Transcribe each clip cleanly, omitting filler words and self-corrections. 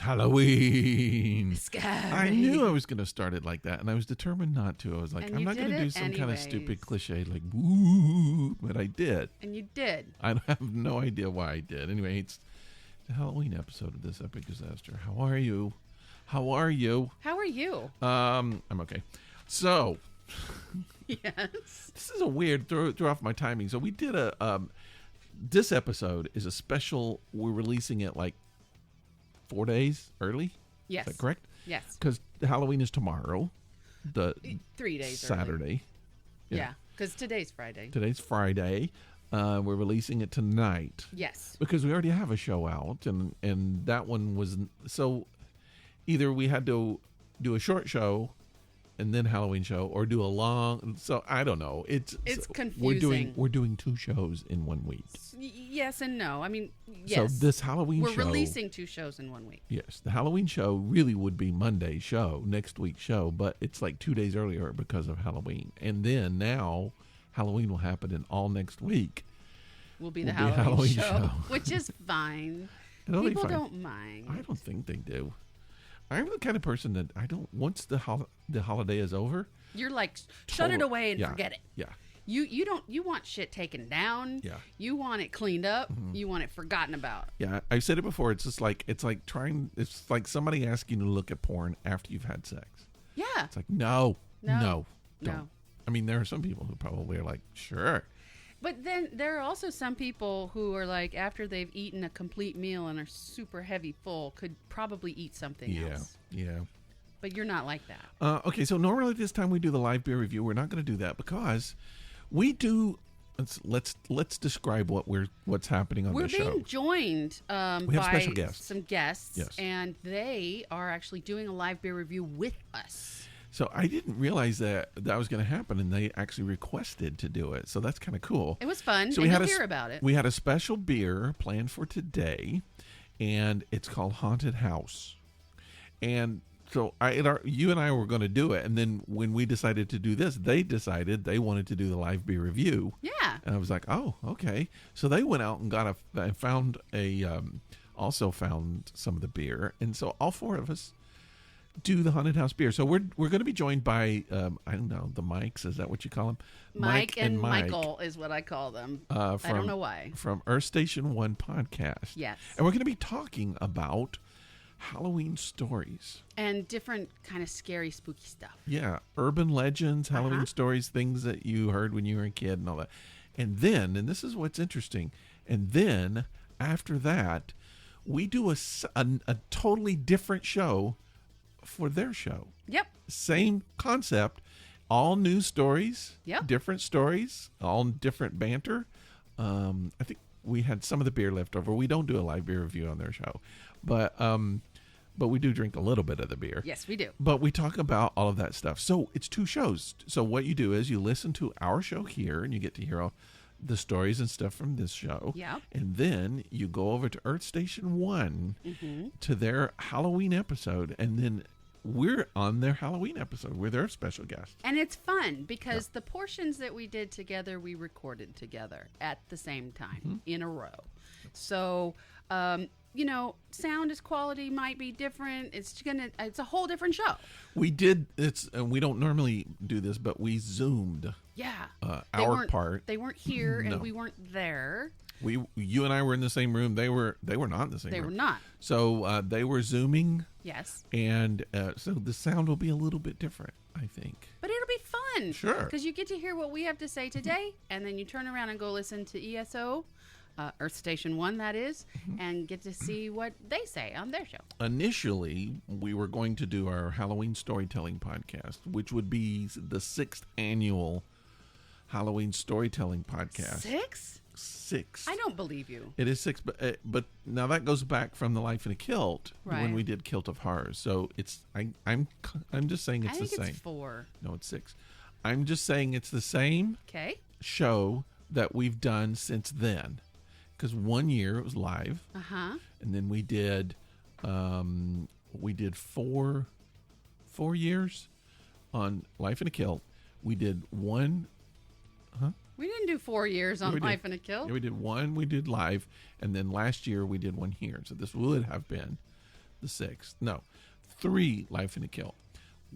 Halloween. Scary. I knew I was going to start it like that, and I was determined not to. I was like, And I'm you not going to did do it some kind of anyways. stupid cliche like, woo, but I did. And you did. I have no idea why I did. Anyway, it's the Halloween episode of This Epic Disaster. How are you? How are you? How are you? I'm okay. So, Yes. this is a weird throw off my timing. So we did this episode is a special. We're releasing it like 4 days early. Yes. Is that correct? Yes. Because Halloween is tomorrow, the 3 days Saturday. early. Yeah. Because today's Friday. Today's Friday. We're releasing it tonight. Yes. Because we already have a show out, and that one was so. Either we had to do a short show, and then Halloween show, or do a long. So I don't know. It's confusing. We're doing 2 shows in 1 week. Yes and no. I mean, yes. So this Halloween We're show, releasing 2 shows in 1 week. yes, the Halloween show really would be Monday's show, next week's show, but it's like 2 days earlier because of Halloween. And then now Halloween will happen, and all next week Will be the will be a Halloween, Halloween show, which is fine. It'll be People fine. don't mind. I don't think they do. I'm the kind of person that I don't. Once the holiday is over, You're like, shut it away and yeah, forget it. Yeah, You want shit taken down. Yeah. You want it cleaned up. You want it forgotten about. yeah. I've said it before. It's like somebody asking you to look at porn after you've had sex. Yeah. It's like no, No. don't. I mean, there are some people who probably are like, sure. But then there are also some people who are like, after they've eaten a complete meal and are super heavy full, could probably eat something else. Yeah. But you're not like that. Okay, so normally this time we do the live beer review. We're not going to do that because we do. Let's describe what's happening on We're the show. being joined We have by special guests. some guests, Yes. and they are actually doing a live beer review with us. So I didn't realize that was going to happen, and they actually requested to do it. So that's kind of cool. It was fun, So and we you'll had hear about it. We had a special beer planned for today, and it's called Haunted House. And so you and I were going to do it, and then when we decided to do this, they decided they wanted to do the live beer review. Yeah. And I was like, oh, okay. So they went out and also found some of the beer, and so all 4 of us do the Haunted House beer. So we're going to be joined by I don't know, the Mikes. Is that what you call them? Mike and Michael is what I call them. I don't know why. From Earth Station 1 podcast. Yes. And we're going to be talking about Halloween stories. And different kind of scary, spooky stuff. Yeah, urban legends, Halloween stories, things that you heard when you were a kid and all that. And this is what's interesting, and then after that, we do a totally different show for their show. Yep. Same concept, all new stories, Yep. different stories, all different banter. I think we had some of the beer left over. We don't do a live beer review on their show, but we do drink a little bit of the beer. Yes, we do. But we talk about all of that stuff. So it's 2 shows. So what you do is you listen to our show here, and you get to hear all the stories and stuff from this show. Yep. And then you go over to Earth Station 1 to their Halloween episode, and then we're on their Halloween episode. We're their special guest. And it's fun because the portions that we did together, we recorded together at the same time in a row. So, sound quality might be different. It's a whole different show. We did and we don't normally do this, but we Zoomed. Yeah. Our part. They weren't here No. and we weren't there. You and I were in the same room. They were not in the same room. They were not. So they were Zooming. Yes. And so the sound will be a little bit different, I think. But it'll be fun. Sure. Because you get to hear what we have to say today, and then you turn around and go listen to ESO, Earth Station 1, that is, and get to see what they say on their show. Initially, we were going to do our Halloween storytelling podcast, which would be the 6th annual Halloween storytelling podcast. 6? I don't believe you. It is 6, but now that goes back from the Life in a Kilt Right. when we did Kilt of Horrors. So it's I'm just saying it's I think the same. it's 4. No, it's 6. I'm just saying it's the same Okay. show that we've done since then. Because 1 year it was live, and then we did 4 years on Life in a Kilt. We did one. We didn't do 4 years on Life in a Kill. Yeah, we did one. We did live, and then last year we did one here. So this would have been the 6th. No, 3 Life in a Kill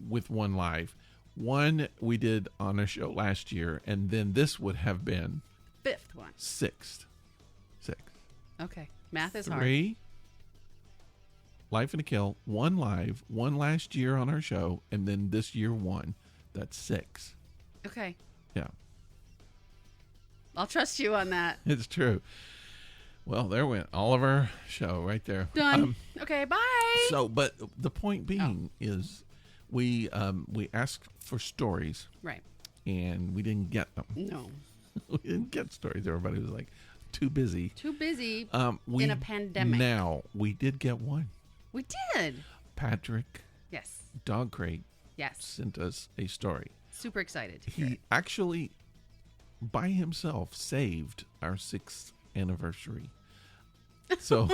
with 1 live. 1 we did on a show last year, and then this would have been 5th one. 6th. Okay. Math is hard. 3 Life in a Kill, 1 live, 1 last year on our show, and then this year 1. That's 6. Okay. Yeah. I'll trust you on that. It's true. Well, there went all of our show right there. Done. Okay, bye. So, but the point being is we asked for stories. Right. And we didn't get them. No. We didn't get stories. Everybody was like too busy. Too busy in a pandemic. Now, we did get one. We did. Patrick. Yes. Dog Crate. Yes. Sent us a story. Super excited to hear He it. actually, by himself, saved our 6th anniversary. So,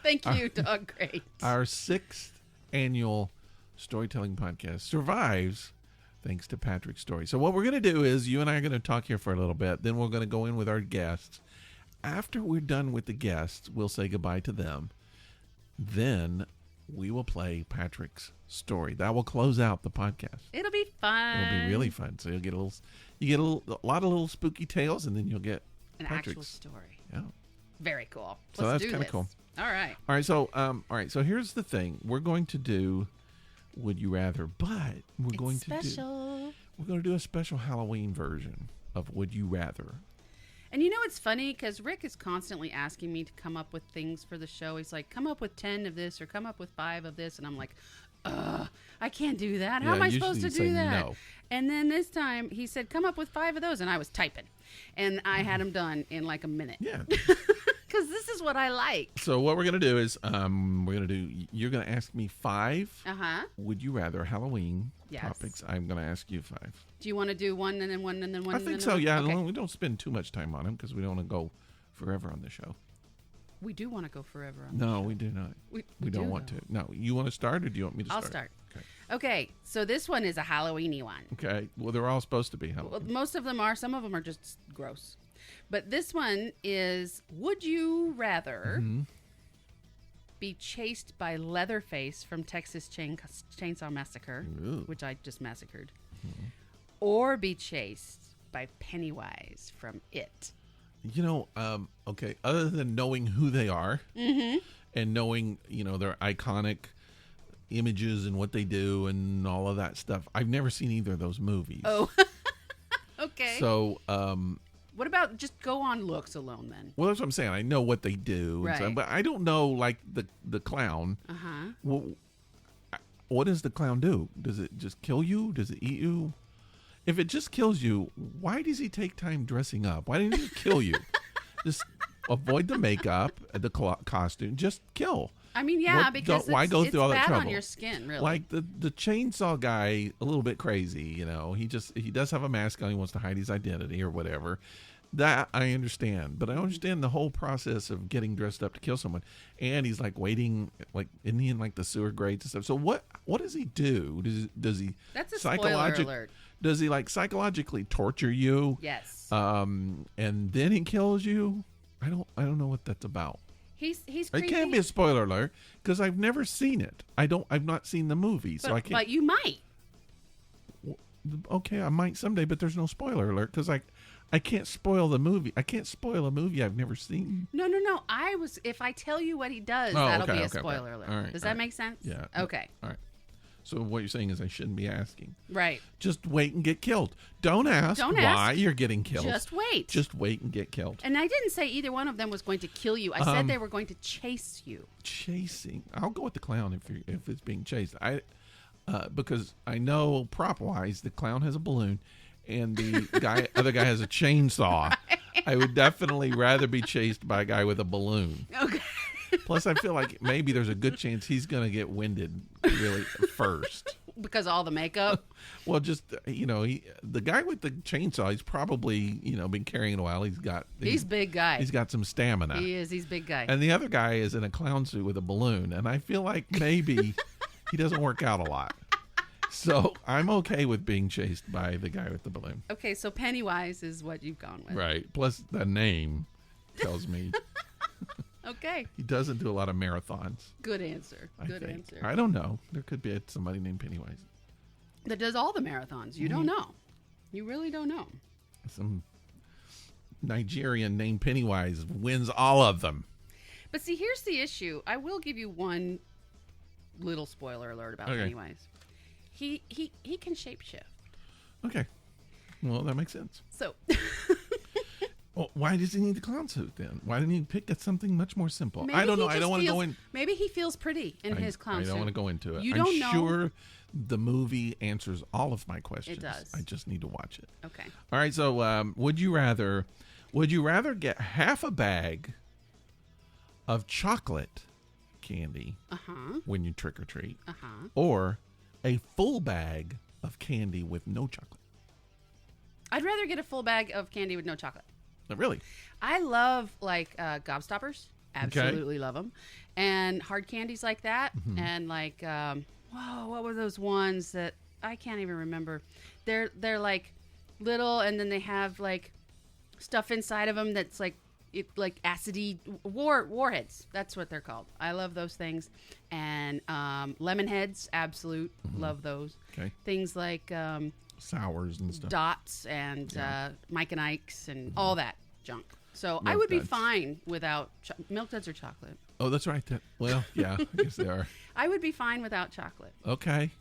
Thank you, Dog Crate. Our 6th annual storytelling podcast survives thanks to Patrick's story. So what we're going to do is you and I are going to talk here for a little bit. Then we're going to go in with our guests. After we're done with the guests, we'll say goodbye to them. Then we will play Patrick's story. That will close out the podcast. It'll be fun. It'll be really fun. So you'll get a lot of little spooky tales, and then you'll get an Patrick's actual story. Yeah. Very cool. So Let's that's kind of cool. All right. All right. So here's the thing. We're going to do Would You Rather, but we're going to do a special Halloween version of Would You Rather. And you know it's funny because Rick is constantly asking me to come up with things for the show. He's like, come up with 10 of this or come up with 5 of this. And I'm like, I can't do that. How am I supposed to do that? No. And then this time he said, come up with 5 of those. And I was typing. And I had them done in like a minute. Yeah. Because this is what I like. So what we're going to do is you're going to ask me 5 Would You Rather Halloween topics. I'm going to ask you 5. Do you want to do 1 and then 1 and then 1? I think so, yeah. Okay. We don't spend too much time on them because we don't want to go forever on the show. We do want to go forever on the show. No, we do not. We don't want to. No, you want to start or do you want me to start? I'll start. Okay, so this one is a Halloween-y one. Okay, well, they're all supposed to be Halloween. Well, most of them are. Some of them are just gross. But this one is, would you rather be chased by Leatherface from Texas Chainsaw Massacre, which I just massacred, or be chased by Pennywise from It? You know, okay, other than knowing who they are and knowing, their iconic images and what they do and all of that stuff, I've never seen either of those movies. Oh, okay. So, what about just go on looks alone then? Well, that's what I'm saying. I know what they do, right. And stuff, but I don't know, like the clown. Well, what does the clown do? Does it just kill you? Does it eat you? If it just kills you, why does he take time dressing up? Why didn't he kill you? Just avoid the makeup, the costume. Just kill. I mean, yeah, because why go through all that trouble? It's bad on your skin, really. Like the chainsaw guy, a little bit crazy. He does have a mask on. He wants to hide his identity or whatever. That I understand, but I don't understand the whole process of getting dressed up to kill someone. And he's like waiting, like isn't he in like the sewer grates and stuff? So what does he do? Does he? That's a spoiler alert. Does he like psychologically torture you? Yes. And then he kills you. I don't know what that's about. He's It creepy. can't be a spoiler alert because I've never seen it. I've not seen the movie, so I can't. But you might. Okay, I might someday, but there's no spoiler alert because I can't spoil the movie. I can't spoil a movie I've never seen. No. If I tell you what he does, that'll be a spoiler alert. All right, does that make sense? Yeah. Okay. All right. So what you're saying is I shouldn't be asking. Right. Just wait and get killed. Don't ask why you're getting killed. Just wait. Just wait and get killed. And I didn't say either one of them was going to kill you. I said they were going to chase you. Chasing. I'll go with the clown if it's being chased. Because I know prop-wise the clown has a balloon and the other guy has a chainsaw. Right. I would definitely rather be chased by a guy with a balloon. Okay. Plus, I feel like maybe there's a good chance he's going to get winded really first. Because all the makeup? Well, just, the guy with the chainsaw, he's probably, been carrying it a while. He's big guy. He's got some stamina. He is. He's big guy. And the other guy is in a clown suit with a balloon. And I feel like maybe he doesn't work out a lot. So I'm okay with being chased by the guy with the balloon. Okay, so Pennywise is what you've gone with. Right. Plus the name tells me. Okay. He doesn't do a lot of marathons. Good answer. I Good think. answer. I don't know. There could be somebody named Pennywise. That does all the marathons. You don't know. You really don't know. Some Nigerian named Pennywise wins all of them. But see, here's the issue. I will give you one little spoiler alert about Pennywise. He can shapeshift. Okay. Well, that makes sense. So... Well, why does he need the clown suit then? Why didn't he pick at something much more simple? I don't know. I don't want to go in. Maybe he feels pretty in his clown suit. I don't want to go into it. You I'm don't know. sure the movie answers all of my questions. It does. I just need to watch it. Okay. All right. So, would you rather get half a bag of chocolate candy when you trick or treat, or a full bag of candy with no chocolate? I'd rather get a full bag of candy with no chocolate. Really? I love gobstoppers. Absolutely love them. And hard candies like that. And like, what were those ones that I can't even remember? They're like little, and then they have like stuff inside of them that's like acidy warheads. That's what they're called. I love those things. And lemon heads, love those. Okay. Things like sours and stuff. Dots and Mike and Ike's and all that junk. So Milk I would be duds. fine without milk duds or chocolate. Oh, that's right. Well, yeah, I guess they are. I would be fine without chocolate. Okay.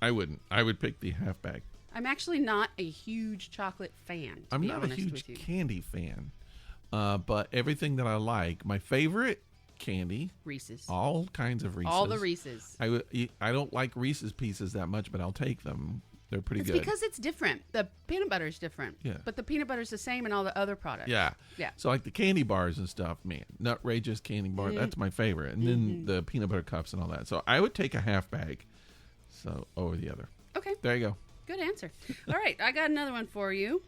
I wouldn't. I would pick the half bag. I'm actually not a huge chocolate fan, to I'm be not a honest huge with you. candy fan, but everything that I like, my favorite candy, Reese's. all kinds of Reese's. All the Reese's. I don't like Reese's Pieces that much, but I'll take them. They're pretty It's good. because it's different. The peanut butter is different. Yeah. But the peanut butter is the same in all the other products. Yeah. Yeah. So like the candy bars and stuff, man, Nutrageous candy bar, that's my favorite. And then the peanut butter cups and all that. So I would take a half bag, over the other. Okay. There you go. Good answer. All right. I got another one for you.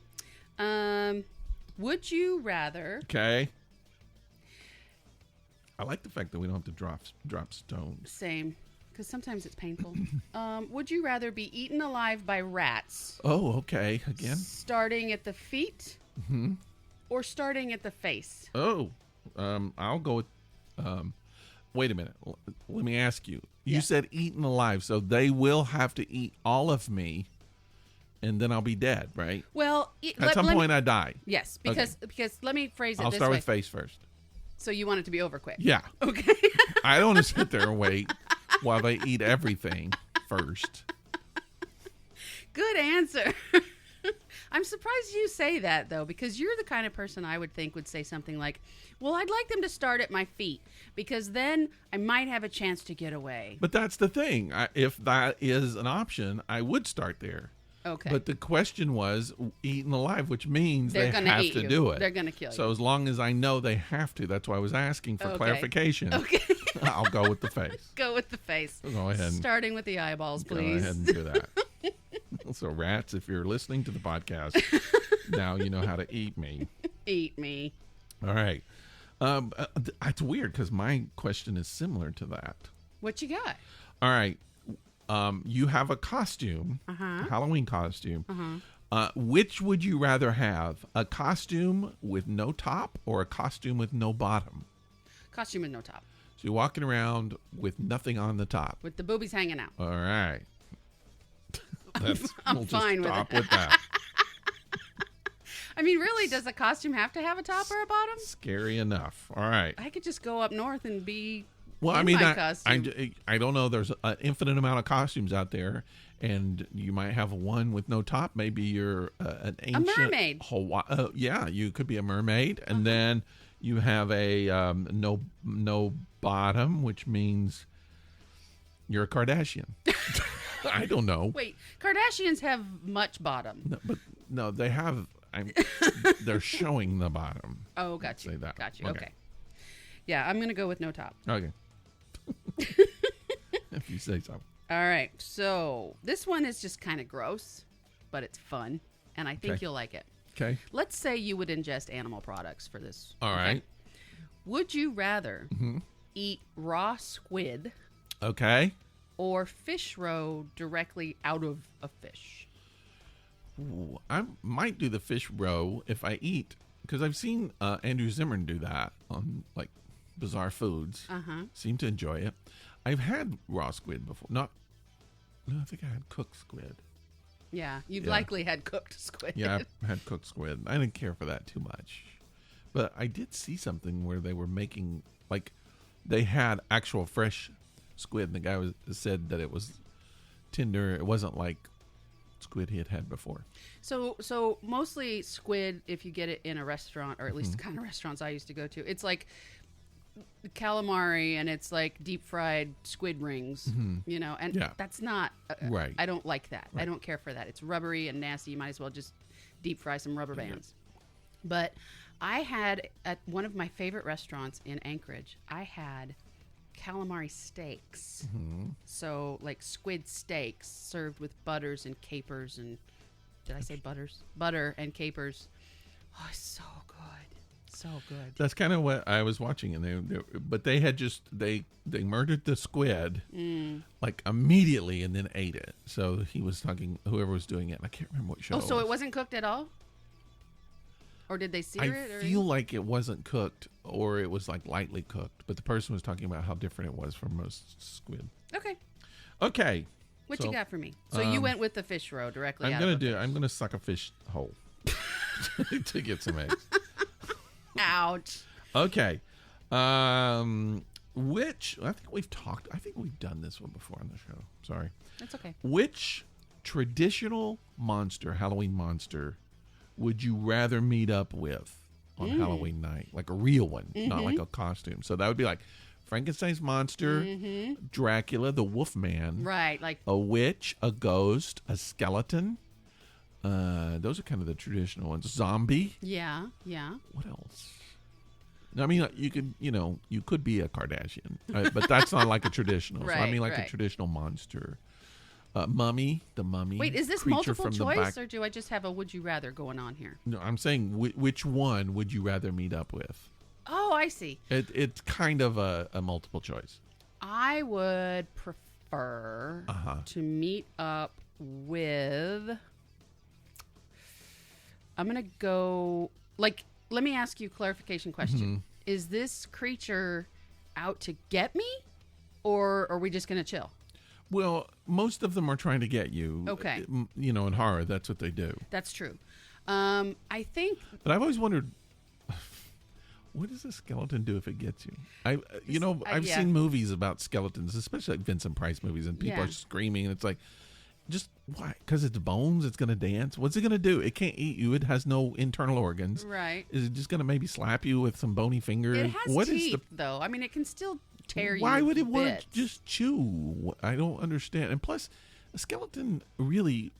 Would you rather... Okay. I like the fact that we don't have to drop stones. Same. Because sometimes it's painful. Would you rather be eaten alive by rats? Oh, okay. Again? Starting at the feet or starting at the face? Oh, I'll go with... wait a minute. Let me ask you. You said eaten alive, so they will have to eat all of me, and then I'll be dead, right? Well... At some point, I die. Yes, because let me phrase it I'll this start way. with face first. So you want it to be over quick? Yeah. Okay. I don't want to sit there and wait while they eat everything first. Good answer. I'm surprised you say that, though, because you're the kind of person I would think would say something like, well, I'd like them to start at my feet, because then I might have a chance to get away. But that's the thing. If that is an option, I would start there. Okay. But the question was eaten alive, which means They're they gonna have eat to you. do it. They're going to kill you. So as long as I know they have to, that's why I was asking for clarification. Okay. I'll go with the face. Go with the face. Go ahead. Starting with the eyeballs, please. Go ahead and do that. So, rats, if you're listening to the podcast, now you know how to eat me. Eat me. All right. It's weird because my question is similar to that. What you got? All right. You have a costume, a Halloween costume. Which would you rather have? A costume with no top or a costume with no bottom? Costume with no top. So you're walking around with nothing on the top. With the boobies hanging out. All right. I'm fine with stop it. with that. I mean, really, does a costume have to have a top or a bottom? Scary enough. All right. I could just go up north and be Well, in I mean, my costume. I don't know. There's an infinite amount of costumes out there, and you might have one with no top. Maybe you're an ancient mermaid. Yeah, you could be a mermaid, and then you have a no bottom, which means you're a Kardashian. I don't know. Wait, Kardashians have much bottom. No, but no, they have. They're showing the bottom. Oh, got you. Say that. Got you. Okay. Okay. Yeah, I'm going to go with no top. Okay. If you say so. All right. So this one is just kind of gross, but it's fun, and I think Okay. you'll like it. Okay. Let's say you would ingest animal products for this. All right. Would you rather eat raw squid Okay. or fish roe directly out of a fish? Ooh, I might do the fish roe if I eat because I've seen Andrew Zimmern do that on like Bizarre Foods. Seem to enjoy it. I've had raw squid before. No, I think I had cooked squid. Yeah, you've likely had cooked squid. Yeah, I had cooked squid. I didn't care for that too much. But I did see something where they were making, like, they had actual fresh squid, and the guy said that it was tender. It wasn't like squid he had had before. So mostly squid, if you get it in a restaurant, or at least the kind of restaurants I used to go to, it's like calamari and it's like deep fried squid rings, you know, and that's not right. I don't like that. Right. I don't care for that. It's rubbery and nasty. You might as well just deep fry some rubber bands. But I had at one of my favorite restaurants in Anchorage, I had calamari steaks. So like squid steaks served with butters and capers and did I say butters? Butter and capers. Oh, so good. So good. That's kind of what I was watching, and but they had just they murdered the squid like immediately and then ate it. So he was talking, whoever was doing it, and I can't remember what show. Oh, so it wasn't cooked at all, or did they sear it? I feel like it wasn't cooked, or it was like lightly cooked. But the person was talking about how different it was from most squid. Okay. What you got for me? So you went with the fish roe directly. I'm gonna suck a fish whole to get some eggs. Ouch. Okay. Which I think we've done this one before on the show. Sorry. That's okay. Which traditional Halloween monster, would you rather meet up with on Halloween night? Like a real one, not like a costume. So that would be like Frankenstein's monster, Dracula, the Wolfman. Right, like a witch, a ghost, a skeleton. Those are kind of the traditional ones. Zombie. Yeah. What else? I mean, you could be a Kardashian, but that's not like a traditional. Right, so I mean, like a traditional monster. Mummy, the mummy. Wait, is this creature multiple from choice, or do I just have a would you rather going on here? No, I'm saying which one would you rather meet up with? Oh, I see. It's kind of a multiple choice. I would prefer to meet up with. I'm going to go, like, let me ask you a clarification question. Is this creature out to get me, or are we just going to chill? Well, most of them are trying to get you. Okay. You know, in horror, that's what they do. That's true. I think. But I've always wondered, what does a skeleton do if it gets you? I've seen movies about skeletons, especially like Vincent Price movies, and people are screaming, and it's like, just why? Because it's bones. It's going to dance. What's it going to do? It can't eat you. It has no internal organs. Right. Is it just going to maybe slap you with some bony fingers? It has teeth, though. I mean, it can still tear you. Why would it want bits. to just chew? I don't understand. And plus, a skeleton really,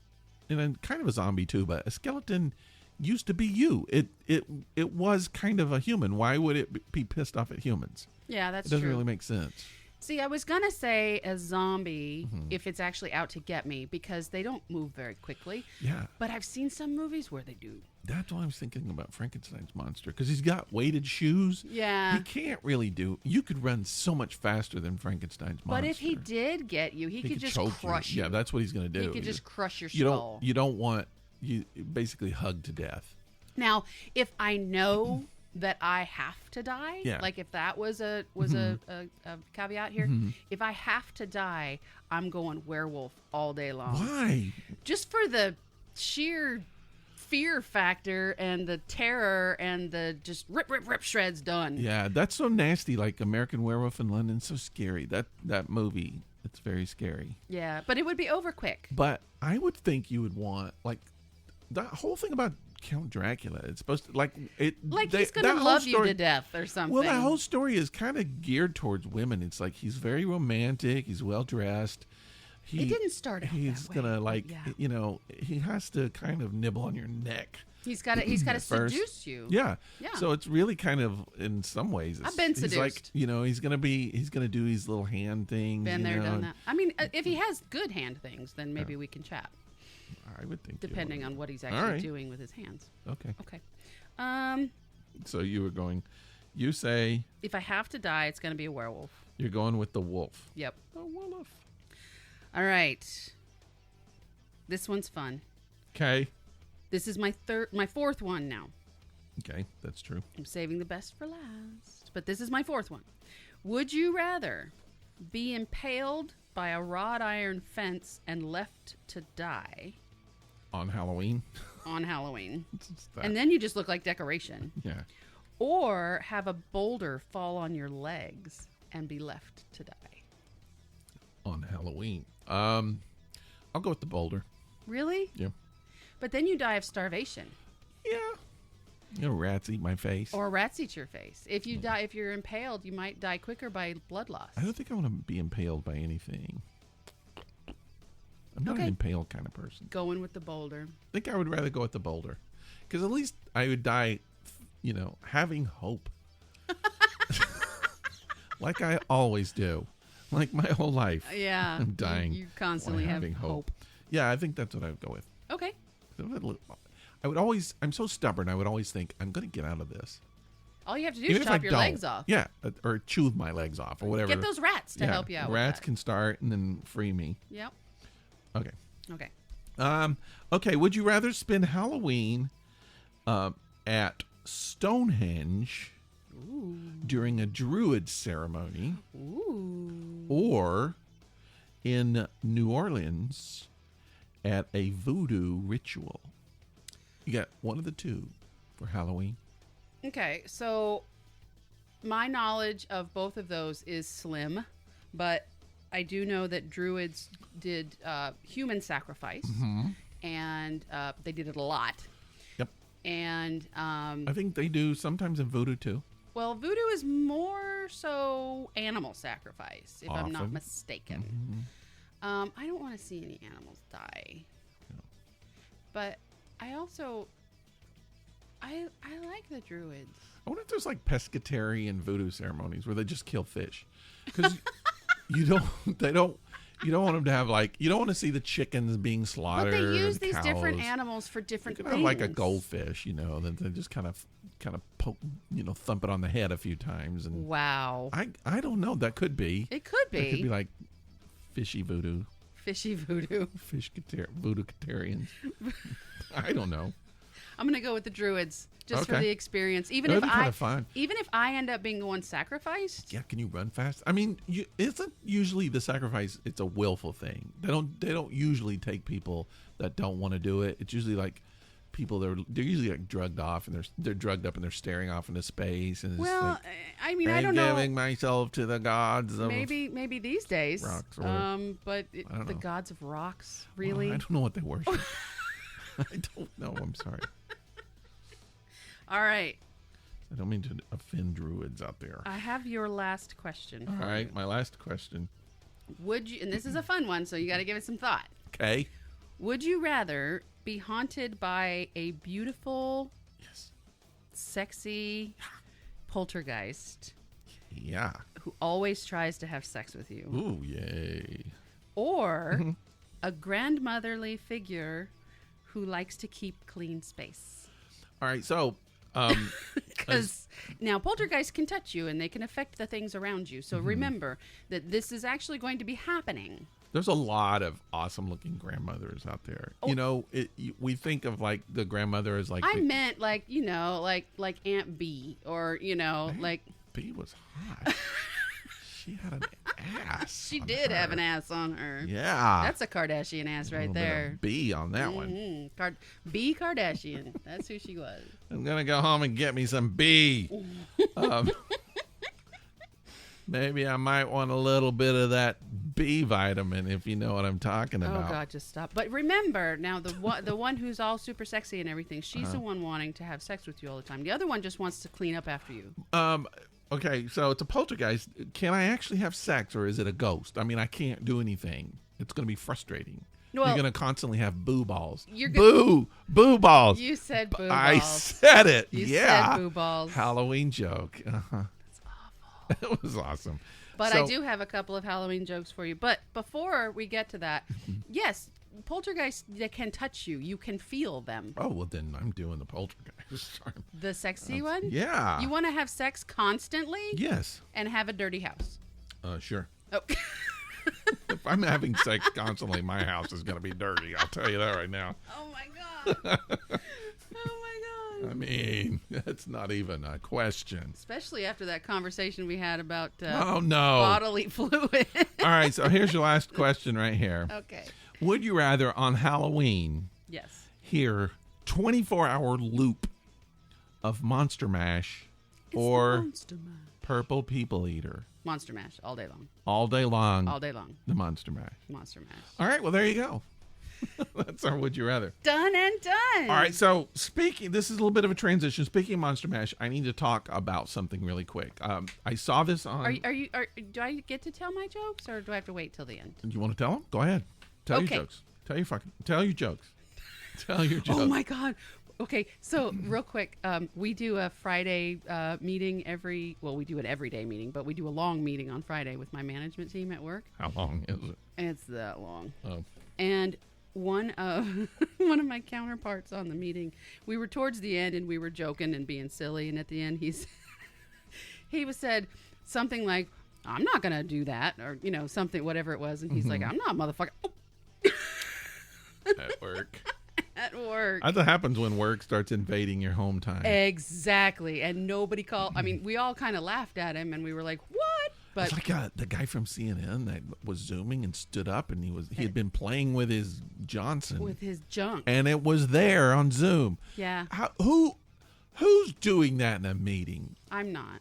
and then kind of a zombie too, but a skeleton used to be you. It was kind of a human. Why would it be pissed off at humans? Yeah, that's true. It doesn't true. really make sense. See, I was going to say a zombie if it's actually out to get me, because they don't move very quickly. Yeah. But I've seen some movies where they do. That's why I was thinking about Frankenstein's monster, because he's got weighted shoes. Yeah. He can't really do. You could run so much faster than Frankenstein's monster. But if he did get you, he could just crush you. Yeah, that's what he's going to do. He could just crush your skull. You don't want you basically hug to death. Now, if I know that I have to die, like if that was a caveat here, if I have to die, I'm going werewolf all day long. Why? Just for the sheer fear factor and the terror and the just rip shreds done. Yeah, that's so nasty. Like American Werewolf in London, so scary. That movie, it's very scary. Yeah, but it would be over quick. But I would think you would want, like, that whole thing about Count Dracula. It's supposed to he's gonna love you to death or something. Well, that whole story is kind of geared towards women. It's like he's very romantic. He's well dressed. It didn't start out He's that way. gonna he has to kind of nibble on your neck. He's got to seduce you. Yeah. So it's really kind of, in some ways, I've been seduced. He's like, he's gonna do these little hand things. Been there, done that. I mean, if he has good hand things, then maybe we can chat. I would think, depending on what he's actually doing with his hands. Okay. So you say if I have to die, it's going to be a werewolf. You're going with the wolf. Yep. A wolf. All right. This one's fun. Okay. This is my fourth one now. Okay, that's true. I'm saving the best for last. But this is my fourth one. Would you rather be impaled by a wrought iron fence and left to die On Halloween? on Halloween, It's that. and then you just look like decoration, Yeah. or have a boulder fall on your legs and be left to die? On Halloween. I'll go with the boulder. Really? Yeah. But then you die of starvation. Yeah. You know, rats eat my face. Or rats eat your face. If you die, if you're impaled, you might die quicker by blood loss. I don't think I want to be impaled by anything. I'm not Okay. an impaled kind of person. Going with the boulder. I think I would rather go with the boulder. Because at least I would die, having hope. Like I always do. Like my whole life. Yeah. I'm dying. You constantly while have having hope. Yeah, I think that's what I would go with. Okay. I would always, I'm so stubborn, I would always think, I'm going to get out of this. All you have to do Even is if I chop your don't. legs off. Yeah, or chew my legs off or whatever. Get those rats to help you out. Rats with can start and then free me. that. Yep. Okay. Okay. Okay, would you rather spend Halloween at Stonehenge Ooh. during a druid ceremony Ooh. or in New Orleans at a voodoo ritual? You got one of the two for Halloween. Okay, so my knowledge of both of those is slim, but I do know that druids did human sacrifice, and they did it a lot. Yep. And I think they do sometimes in voodoo too. well, voodoo is more so animal sacrifice, if I'm not Often. mistaken. I don't want to see any animals die, but I also I like the druids. I wonder if there's like pescatarian voodoo ceremonies where they just kill fish, because you don't want them to have you don't want to see the chickens being But slaughtered. they use and these cows. different animals for different You things. can have like a goldfish, then they just kind of poke, thump it on the head a few times, and Wow. I don't know. That could be. It could It could be be. like fishy voodoo, Fishy voodoo. voodoo-catarians. I don't know. I'm going to go with the druids just for Okay. the experience. Even That'd if be kinda fun. even if I end up being the one sacrificed. Yeah, can you run fast? I mean, isn't usually the sacrifice? It's a willful thing. They don't usually take people that don't want to do it. It's usually like people they're usually like drugged off, and they're drugged up and they're staring off into space, and it's Well, like, I mean, I I'm don't know. giving myself to the gods of Maybe these days. Rocks or- but I don't the know. gods of rocks, Well, really? I don't know what they worship. I don't know. I'm sorry. All right. I don't mean to offend druids out there. I have your last question. All for right, you. my last question. Would you, and this is a fun one, so you got to give it some thought. Okay. Would you rather be haunted by a beautiful, Yes. sexy poltergeist Yeah. who always tries to have sex with you, Ooh, yay. or a grandmotherly figure who likes to keep clean space? All right, so Because now poltergeists can touch you and they can affect the things around you. So remember that this is actually going to be happening. there's a lot of awesome looking grandmothers out there. Oh. We think of like the grandmother as like I the, meant like Aunt B, or like B was hot. She had an ass. she on did have her. an ass on her. Yeah. That's a Kardashian ass A right little bit of there. B on that one. Mm-hmm. B Kardashian. That's who she was. I'm gonna go home and get me some B. Maybe I might want a little bit of that B vitamin, if you know what I'm talking Oh about. God, just stop. But remember, now the one who's all super sexy and everything, she's Uh-huh. the one wanting to have sex with you all the time. The other one just wants to clean up after you. Okay, so it's a poltergeist. Can I actually have sex, or is it a ghost? I mean, I can't do anything. It's going to be frustrating. Well, You're going to constantly have boo balls. You're Boo balls. You said boo I balls. said it. You yeah. said boo balls. Halloween joke. Uh-huh. That's awful. It was awesome. But So- I do have a couple of Halloween jokes for you. But before we get to that, yes, poltergeists that can touch you. You can feel them. Oh, well, then I'm doing the poltergeist. Sorry. The sexy one? Yeah. You want to have sex constantly Yes. and have a dirty house. Sure. Oh. If I'm having sex constantly, my house is going to be dirty. I'll tell you that right now. Oh my god. Oh my god. I mean, that's not even a question. Especially after that conversation we had about Oh, no. bodily fluid. All right, so here's your last question right here. Okay. Would you rather on Halloween Yes. hear 24-hour loop of Monster Mash It's or the Monster Mash. Purple People Eater? Monster Mash all day long. All day long. All day long. The Monster Mash. Monster Mash. All right, well, there you go. That's our Would You Rather. Done and done. All right, so this is a little bit of a transition. Speaking of Monster Mash, I need to talk about something really quick. I saw this on... Do I get to tell my jokes, or do I have to wait till the end? You want to tell them? Go ahead. Tell your Okay. jokes. Tell your jokes. Tell your jokes. Oh my God. Okay, so real quick, we do a Friday meeting we do an everyday meeting, but we do a long meeting on Friday with my management team at work. How long is it? It's that long. Oh. And one of my counterparts on the meeting, we were towards the end and we were joking and being silly, and at the end he said something like, "I'm not gonna do that," or something, whatever it was, and he's like, "I'm not, motherfucker." At work. At work. That's what happens when work starts invading your home time. Exactly. And nobody called. I mean, we all kind of laughed at him and we were like, what? But It's like the guy from CNN that was Zooming and stood up, and he had been playing with his Johnson. with his junk. And it was there on Zoom. Yeah. Who's doing that in a meeting? I'm not.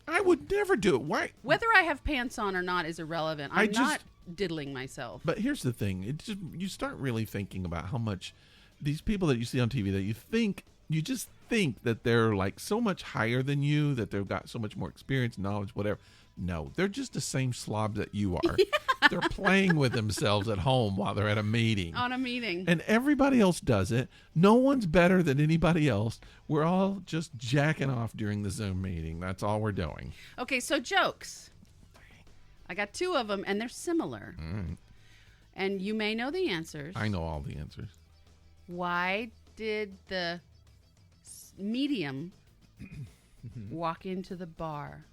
I would never do it. Why? Whether I have pants on or not is irrelevant. I'm not diddling myself. But here's the thing. You start really thinking about how much these people that you see on TV that you just think that they're like so much higher than you, that they've got so much more experience, knowledge, whatever. No, they're just the same slobs that you are. Yeah. They're playing with themselves at home while they're at a meeting. On a meeting. And everybody else does it. No one's better than anybody else. We're all just jacking off during the Zoom meeting. That's all we're doing. Okay, so jokes. I got 2 of them, and they're similar. Mm. And you may know the answers. I know all the answers. Why did the medium walk into the bar?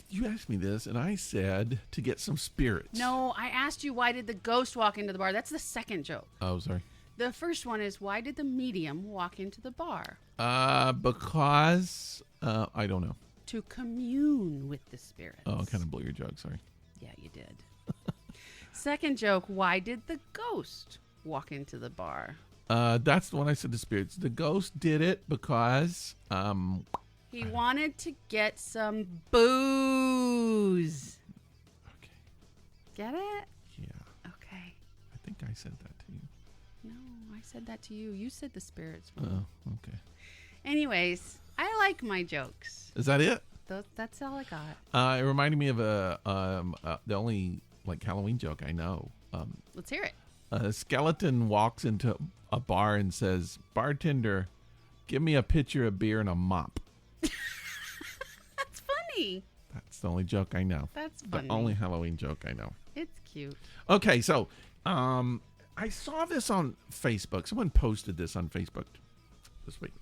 You asked me this, and I said to get some spirits. No, I asked you, why did the ghost walk into the bar? That's the second joke. Oh, sorry. The first one is, why did the medium walk into the bar? Because I don't know. To commune with the spirits. Oh, I kind of blew your joke. Sorry. Yeah, you did. Second joke, why did the ghost walk into the bar? That's the one I said, the spirits. The ghost did it because he wanted to get some booze. Okay. Get it? Yeah. Okay. I think I said that to you. No, I said that to you. You said the spirits. Oh, okay. Anyways, I like my jokes. Is that it? That's all I got. It reminded me of the only like Halloween joke I know. Let's hear it. A skeleton walks into a bar and says, "Bartender, give me a pitcher of beer and a mop." That's funny. That's the only joke I know. That's funny. The only Halloween joke I know. It's cute. Okay, so I saw this on Facebook. Someone posted this on Facebook this week.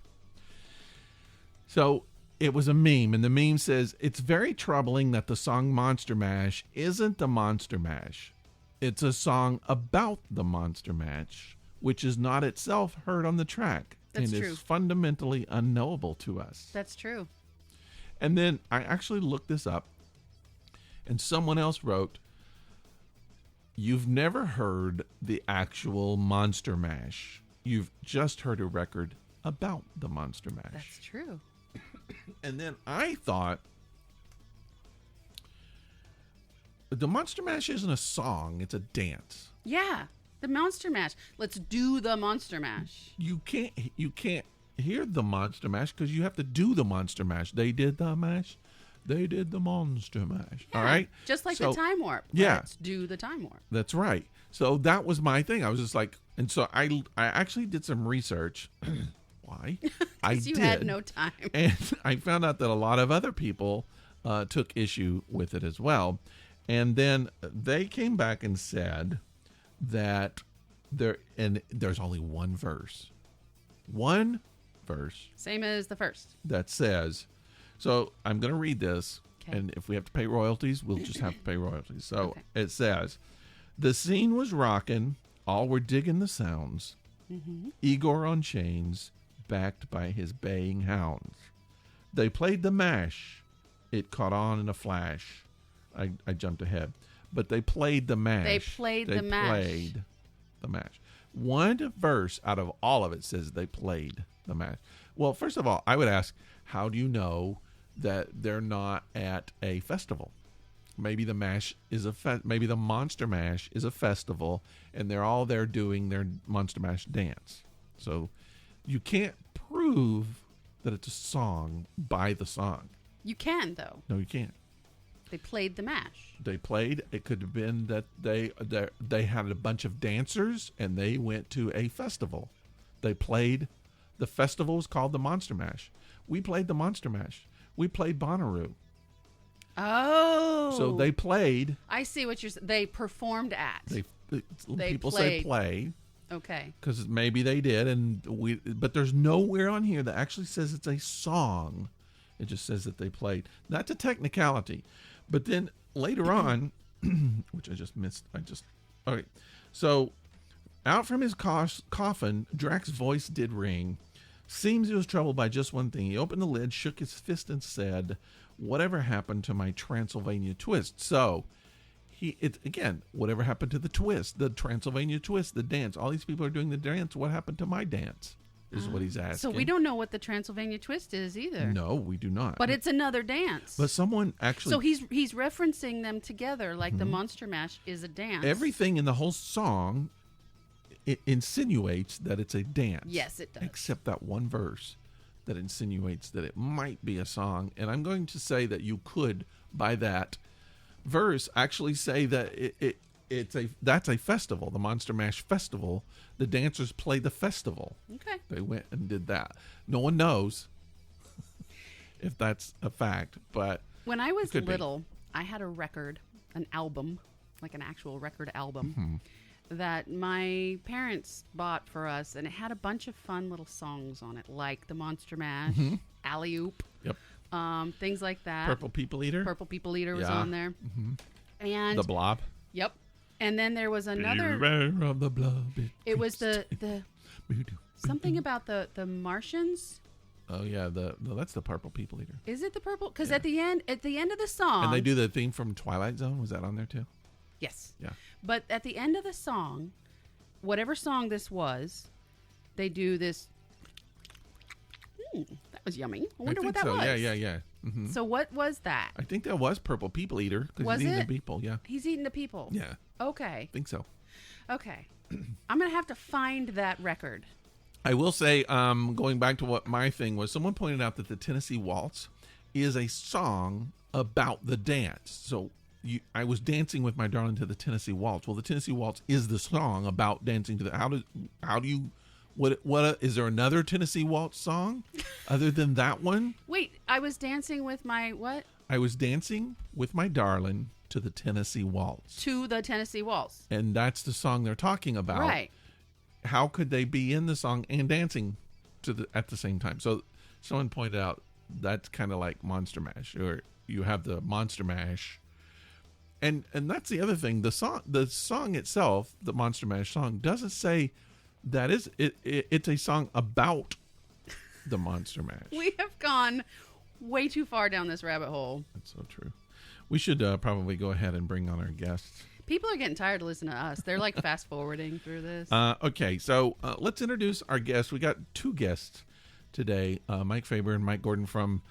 So it was a meme, and the meme says, "It's very troubling that the song Monster Mash isn't the Monster Mash. It's a song about the Monster Mash, which is not itself heard on the track. That's and true. is fundamentally unknowable to us." That's true. And then I actually looked this up, and someone else wrote, "You've never heard the actual Monster Mash. You've just heard a record about the Monster Mash." That's true. And then I thought, the Monster Mash isn't a song, it's a dance. Yeah. The Monster Mash. Let's do the Monster Mash. You can't hear the Monster Mash because you have to do the Monster Mash. They did the mash. They did the Monster Mash. Yeah, All right? Just like So, the Time Warp. yeah. Let's do the Time Warp. That's right. So that was my thing. I was just like, and so I actually did some research. Why? I Because you did. had no time. And I found out that a lot of other people took issue with it as well. And then they came back and said that there's only one verse. One verse Same as the first. that says, so I'm going to read this, Okay. and if we have to pay royalties, we'll just have to pay royalties. So Okay. it says, "The scene was rockin', all were digging the sounds. Mm-hmm. Igor on chains, backed by his baying hounds. They played the mash. It caught on in a flash. I jumped ahead. But they played the mash. They played the mash. One verse out of all of it says they played the mash. Well, first of all, I would ask, how do you know that they're not at a festival? Maybe the mash is maybe the Monster Mash is a festival, and they're all there doing their Monster Mash dance. So you can't prove that it's a song by the song. You can, though. No, you can't. They played the mash. They played. It could have been that they had a bunch of dancers and they went to a festival. They played. The festival was called the Monster Mash. We played the Monster Mash. We played Bonnaroo. Oh. So they played. I see what you're saying. They performed at. People played. say play. Okay. Because maybe they did, but there's nowhere on here that actually says it's a song. It just says that they played. That's a technicality. But then later on, which I just missed. Okay. So out from his coffin, Drax's voice did ring. Seems he was troubled by just one thing. He opened the lid, shook his fist, and said, "Whatever happened to my Transylvania twist?" So, whatever happened to the twist, the Transylvania twist, the dance? All these people are doing the dance. What happened to my dance? Is what he's asking. So we don't know what the Transylvania twist is either. No, we do not. But it's another dance. But someone actually. So he's referencing them together like the Monster Mash is a dance. Everything in the whole song it insinuates that it's a dance. Yes, it does. Except that one verse that insinuates that it might be a song. And I'm going to say that you could, by that verse, actually say that that's a festival, the Monster Mash festival. The dancers play the festival. Okay. They went and did that. No one knows if that's a fact, but when I was little, I had a record, an album, like an actual record album. That my parents bought for us, and it had a bunch of fun little songs on it, like the Monster Mash, Alley Oop, things like that. Purple People Eater. Purple People Eater was on there, and The Blob. Yep, and then there was another. Beware of the blob. It was the something about the Martians. Oh yeah, that's the Purple People Eater. Is it the purple? Because at the end of the song, and they do the theme from Twilight Zone. Was that on there too? Yes. Yeah. But at the end of the song, whatever song this was, they do this. That was yummy. I wonder what that was. Yeah. Mm-hmm. So what was that? I think that was Purple People Eater. Was he's it? eating the people, yeah. He's eating the people. Yeah. Okay. I think so. Okay. I'm going to have to find that record. I will say, going back to what my thing was, someone pointed out that the Tennessee Waltz is a song about the dance. So I was dancing with my darling to the Tennessee Waltz. Well, the Tennessee Waltz is the song about dancing to the. How do you? What is there another Tennessee Waltz song other than that one? Wait, I was dancing with my what? I was dancing with my darling to the Tennessee Waltz. To the Tennessee Waltz. And that's the song they're talking about. Right. How could they be in the song and dancing at the same time? So someone pointed out that's kind of like Monster Mash, or you have the Monster Mash. And that's the other thing. The song itself, the Monster Mash song, doesn't say that it's a song about the Monster Mash. We have gone way too far down this rabbit hole. That's so true. We should probably go ahead and bring on our guests. People are getting tired of listening to us. They're like fast forwarding through this. Okay, so let's introduce our guests. We got two guests today, Mike Faber and Mike Gordon from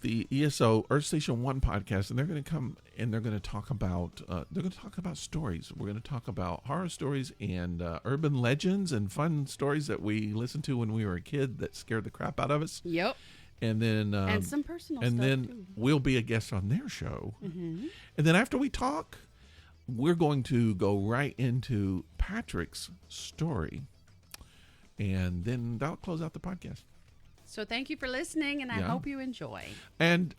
the ESO Earth Station 1 podcast, and they're going to come and they're going to talk about stories. We're going to talk about horror stories and urban legends and fun stories that we listened to when we were a kid that scared the crap out of us. Yep. And then and some personal and stuff then too. We'll be a guest on their show. Mm-hmm. And then after we talk, we're going to go right into Patrick's story, and then that'll close out the podcast. So thank you for listening, and I hope you enjoy. And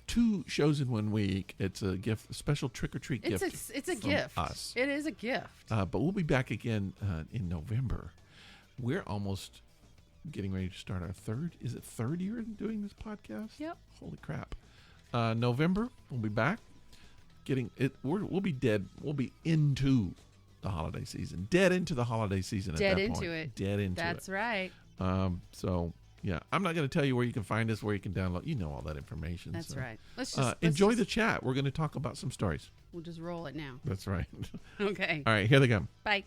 two shows in 1 week. It's a gift, a special trick or treat gift. It's a from gift. Us. It is a gift. But we'll be back again in November. We're almost getting ready to start our third year in doing this podcast? Yep. Holy crap. November, we'll be back. We'll be dead. We'll be into the holiday season. Dead into the holiday season Dead at that into point. it. Dead into it. That's right. So yeah, I'm not going to tell you where you can find us, where you can download. You know all that information. That's so. right. Let's Enjoy the chat. We're going to talk about some stories. We'll just roll it now. That's right. Okay. All right, here they come. Bye.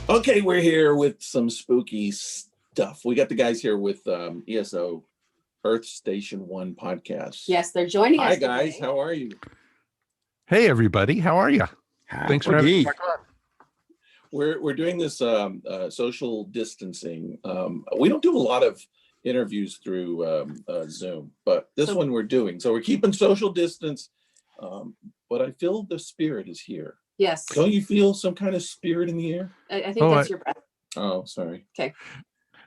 Okay, we're here with some spooky stuff. We got the guys here with ESO Earth Station 1 podcast. Yes, they're joining us. Hi, guys. Today. How are you? Hey, everybody. How are you? Thanks for having me. We're doing this social distancing. We don't do a lot of interviews through Zoom, but this one we're doing. So we're keeping social distance, but I feel the spirit is here. Yes. Don't you feel some kind of spirit in the air? I think that's your breath. Oh, sorry. Okay.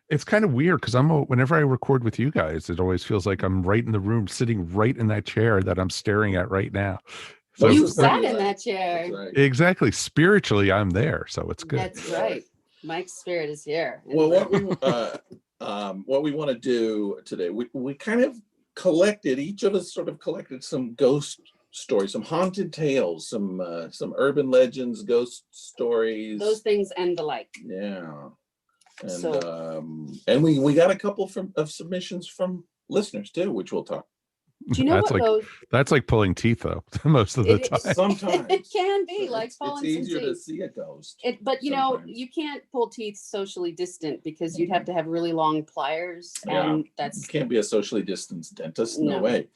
It's kind of weird because whenever I record with you guys, it always feels like I'm right in the room, sitting right in that chair that I'm staring at right now. So you sat in that chair. That's right. Exactly. Spiritually, I'm there, so it's good. That's right. Mike's spirit is here. Well, what we want to do today, we kind of collected, each of us sort of collected some ghost stories, some haunted tales, some urban legends, ghost stories, those things and the like. Yeah, and we got a couple of submissions from listeners too, which we'll talk. Do you know that's like pulling teeth, though, most of the time. Sometimes it can be like pulling it's some easier teeth. to see a ghost. But you know, you can't pull teeth socially distant because you'd have to have really long pliers, and you can't be a socially distanced dentist. No No. way.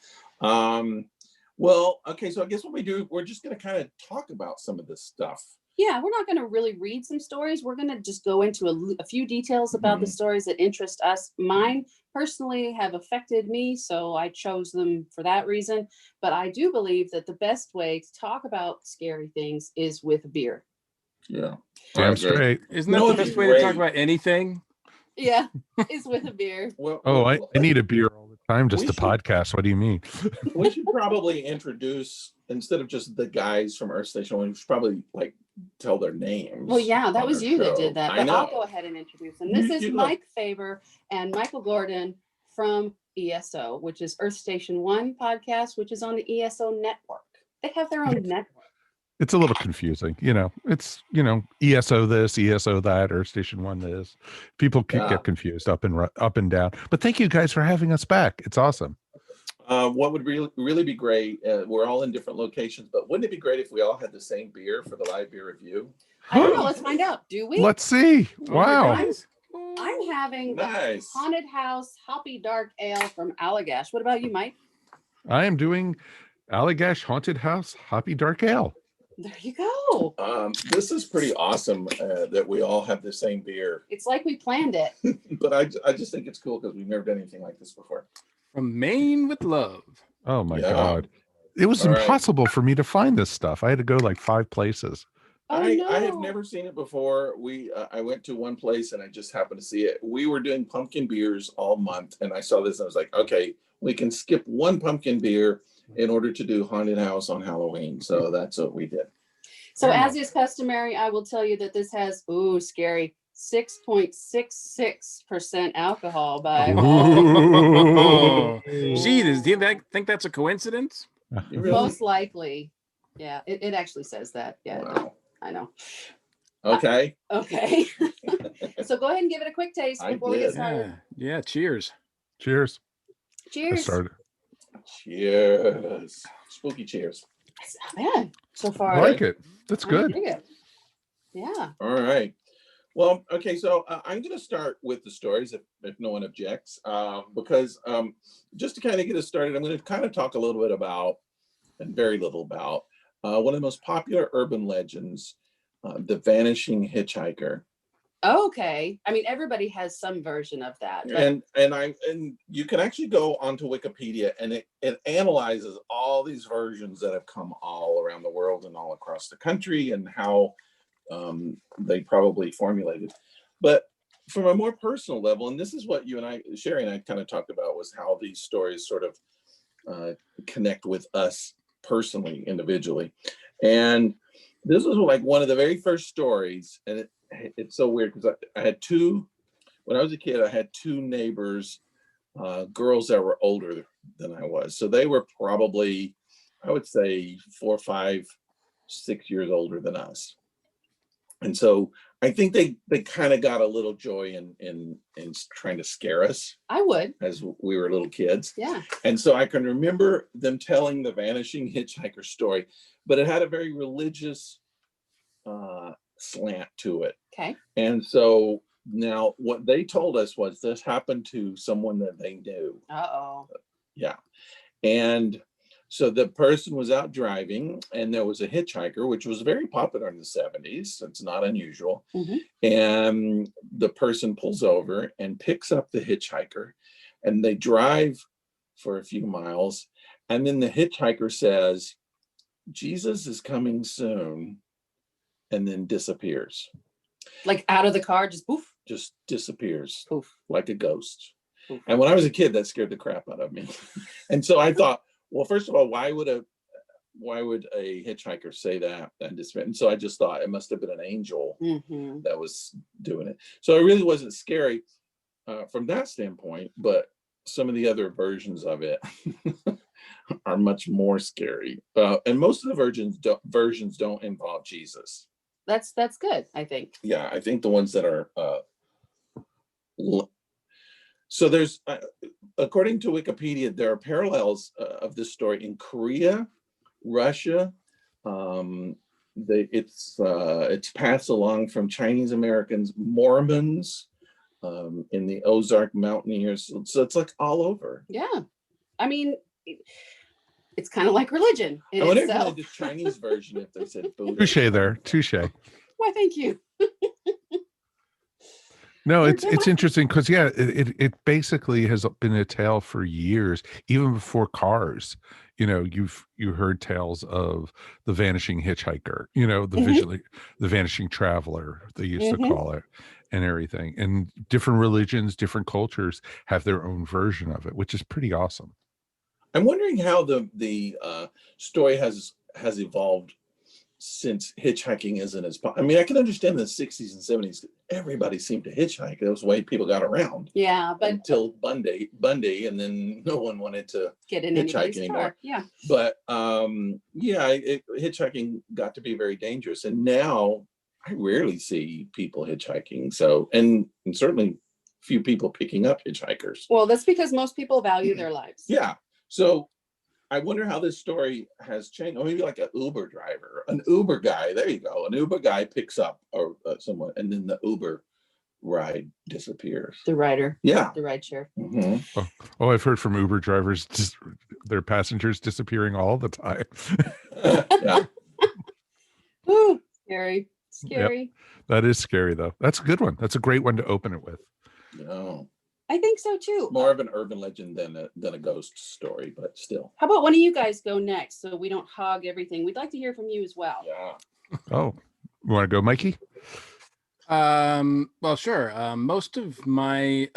Well, okay, so I guess what we do, we're just going to kind of talk about some of this stuff. Yeah, we're not going to really read some stories. We're going to just go into a few details about the stories that interest us. Mine personally have affected me, so I chose them for that reason. But I do believe that the best way to talk about scary things is with beer. Yeah. Damn straight. Isn't that the best way to talk about anything? Yeah, is with a beer. I need a beer all the time just to podcast. What do you mean? We should probably introduce, instead of just the guys from Earth Station 1, we should probably tell their names. Well, yeah, that was you that did that. But I'll go know. ahead and introduce them. This is Mike Faber and Michael Gordon from ESO, which is Earth Station 1 podcast, which is on the ESO network. They have their own network. It's a little confusing, it's ESO this, ESO that, or Station 1 this. People get confused up and down. But thank you guys for having us back. It's awesome. What would really be great, we're all in different locations, but wouldn't it be great if we all had the same beer for the live beer review? I don't know. Let's find out. Do we? Let's see. Wow. I'm having the Haunted House Hoppy Dark Ale from Allagash. What about you, Mike? I am doing Allagash Haunted House Hoppy Dark Ale. There you go. This is pretty awesome that we all have the same beer. It's like we planned it. But I just think it's cool because we've never done anything like this before. From Maine with love. Oh my God. It was impossible for me to find this stuff. I had to go 5 places. I have never seen it before. I went to one place and I just happened to see it. We were doing pumpkin beers all month and I saw this and I was like, okay, we can skip one pumpkin beer in order to do Haunted House on Halloween. So that's what we did. So as is customary, I will tell you that this has, scary, 6.66% alcohol by Gee, do you think that's a coincidence? Really? Most likely. Yeah, it actually says that. Yeah, Wow. I know. Okay. Okay. So go ahead and give it a quick taste before we get started. Yeah, cheers. Cheers. Cheers. Cheers. Spooky cheers. It's not bad so far. I like it. That's good. Yeah. All right. Well, okay, so I'm going to start with the stories if no one objects, because just to kind of get us started, I'm going to kind of talk a little bit about, and very little about, one of the most popular urban legends, the vanishing hitchhiker. Okay. I mean, everybody has some version of that. And you can actually go onto Wikipedia and it analyzes all these versions that have come all around the world and all across the country and how they probably formulated. But from a more personal level, and this is what you and I, Sherry and I, kind of talked about, was how these stories sort of connect with us personally, individually. And this was one of the very first stories, and it's so weird because I had when I was a kid, I had 2 neighbors, girls that were older than I was. So they were probably, I would say, 4, 5, 6 years older than us. And so I think they kind of got a little joy in trying to scare us. I would. As we were little kids. Yeah. And so I can remember them telling the vanishing hitchhiker story, but it had a very religious slant to it. Okay. And so now what they told us was this happened to someone that they knew. Uh-oh. Yeah. And so the person was out driving and there was a hitchhiker, which was very popular in the 70s. It's not unusual. Mm-hmm. And the person pulls over and picks up the hitchhiker and they drive for a few miles. And then the hitchhiker says, Jesus is coming soon, and then disappears. Like out of the car, just poof. Just disappears. Poof. Like a ghost. Poof. And when I was a kid, that scared the crap out of me. And so I thought, well, first of all, why would a hitchhiker say that and disappear? And so I just thought it must have been an angel that was doing it. So it really wasn't scary from that standpoint, but some of the other versions of it are much more scary. And most of the versions don't involve Jesus. That's good, I think. Yeah, I think the ones that are so there's according to Wikipedia, there are parallels of this story in Korea, Russia. It's passed along from Chinese Americans, Mormons, in the Ozark Mountaineers. So it's like all over. Yeah. I mean, it's kind of like religion in I wonder itself. if they did the Chinese version if they said Buddha. Touche there. Touche. Why, thank you. No, it's interesting because it basically has been a tale for years, even before cars. You know, you heard tales of the vanishing hitchhiker, you know, the vanishing traveler, they used to call it, and everything. And different religions, different cultures have their own version of it, which is pretty awesome. I'm wondering how the story has evolved since hitchhiking isn't as popular. I mean, I can understand the 60s and 70s. Everybody seemed to hitchhike. That was the way people got around. Yeah, but until Bundy, and then no one wanted to get in hitchhike anymore. Car. Yeah. But hitchhiking got to be very dangerous, and now I rarely see people hitchhiking. So, and certainly few people picking up hitchhikers. Well, that's because most people value their lives. Yeah. So I wonder how this story has changed. Or maybe like an Uber driver, an Uber guy. There you go. An Uber guy picks up someone, and then the Uber ride disappears. The rider. Yeah. The ride share. Mm-hmm. Oh, I've heard from Uber drivers, their passengers disappearing all the time. Yeah. Ooh, scary. Scary. Yep. That is scary, though. That's a good one. That's a great one to open it with. No. I think so too. More of an urban legend than a ghost story, but still. How about one of you guys go next so we don't hog everything? We'd like to hear from you as well. Yeah. Oh, you want to go, Mikey? Well, sure. Most of my,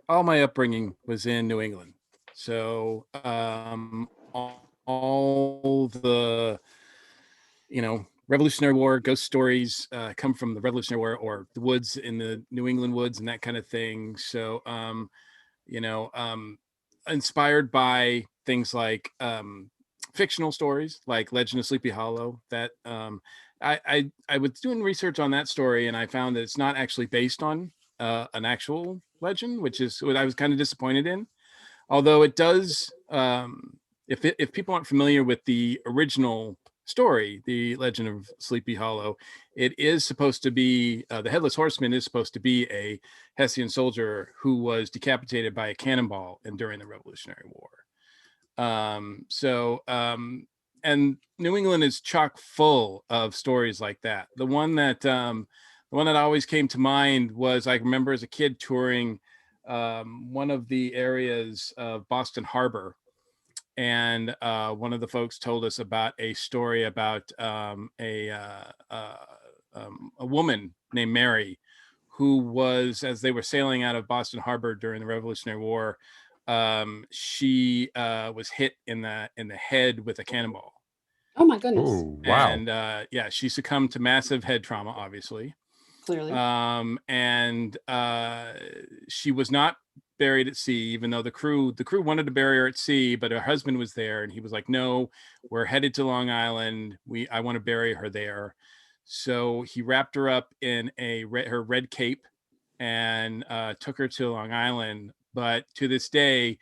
all my upbringing was in New England. So all the, Revolutionary War ghost stories come from the Revolutionary War or the woods in the New England woods and that kind of thing. So, inspired by things like fictional stories like Legend of Sleepy Hollow. That I was doing research on that story, and I found that it's not actually based on an actual legend, which is what I was kind of disappointed in. Although it does, if people aren't familiar with the original story, the Legend of Sleepy Hollow, it is supposed to be the Headless Horseman is supposed to be a Hessian soldier who was decapitated by a cannonball during the Revolutionary War. And New England is chock full of stories like that. The one that always came to mind was, I remember as a kid touring one of the areas of Boston Harbor. And one of the folks told us about a story about a woman named Mary, who was, as they were sailing out of Boston Harbor during the Revolutionary War, she was hit in the head with a cannonball. Oh my goodness! Oh, wow! And she succumbed to massive head trauma, obviously. Clearly. And she was not buried at sea, even though the crew wanted to bury her at sea, but her husband was there, and he was like, "No, we're headed to Long Island. I want to bury her there." So he wrapped her up in her red cape and took her to Long Island. But to this day,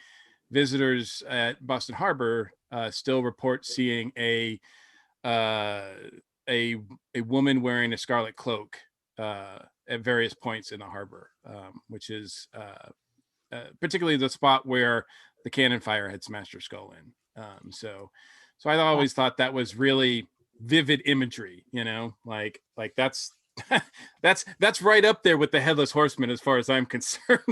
visitors at Boston Harbor still report seeing a woman wearing a scarlet cloak at various points in the harbor, which is particularly the spot where the cannon fire had smashed her skull in. So I always thought that was really vivid imagery, like that's that's right up there with the Headless Horseman as far as I'm concerned.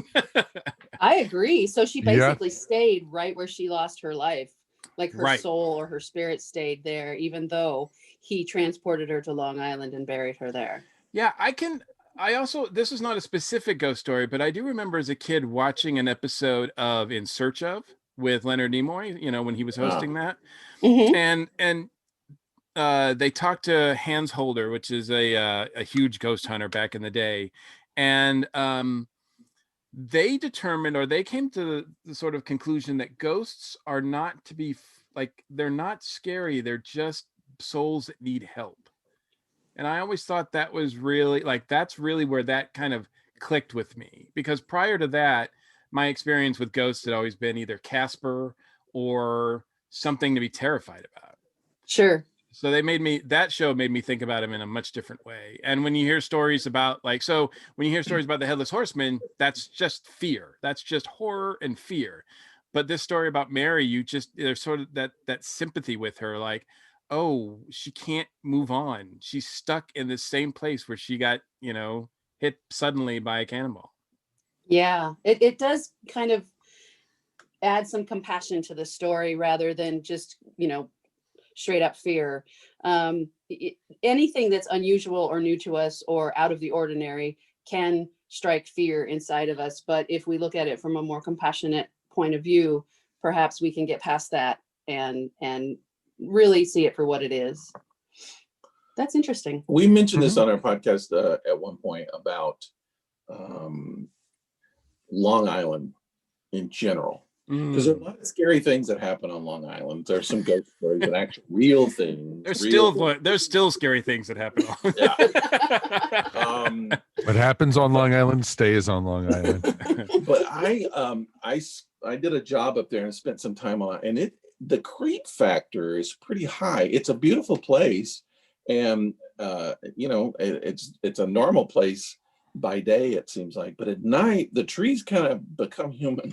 I agree. So she basically stayed right where she lost her life. Like her soul or her spirit stayed there, even though he transported her to Long Island and buried her there. Yeah, this is not a specific ghost story, but I do remember as a kid watching an episode of In Search Of with Leonard Nimoy, when he was hosting that. Mm-hmm. And they talked to Hans Holder, which is a huge ghost hunter back in the day. And they determined, or they came to the sort of conclusion that ghosts are not to be they're not scary. They're just souls that need help. And I always thought that was really that's really where that kind of clicked with me, because prior to that, my experience with ghosts had always been either Casper or something to be terrified about. Sure. So that show made me think about him in a much different way. And when you hear stories about when you hear stories about the Headless Horseman, that's just fear. That's just horror and fear. But this story about Mary, there's sort of that sympathy with her, like, oh, she can't move on. She's stuck in the same place where she got, hit suddenly by a cannonball. Yeah, it does kind of add some compassion to the story rather than just, straight up fear. Anything that's unusual or new to us or out of the ordinary can strike fear inside of us. But if we look at it from a more compassionate point of view, perhaps we can get past that and really see it for what it is. That's interesting. We mentioned this on our podcast at one point about Long Island in general, because there are a lot of scary things that happen on Long Island. There's some ghost stories and actual real things. There's still scary things that happen. What happens on Long Island stays on Long Island. But I did a job up there and spent some time on it, and the creep factor is pretty high. It's a beautiful place, and it's a normal place by day, it seems like, but at night the trees kind of become human.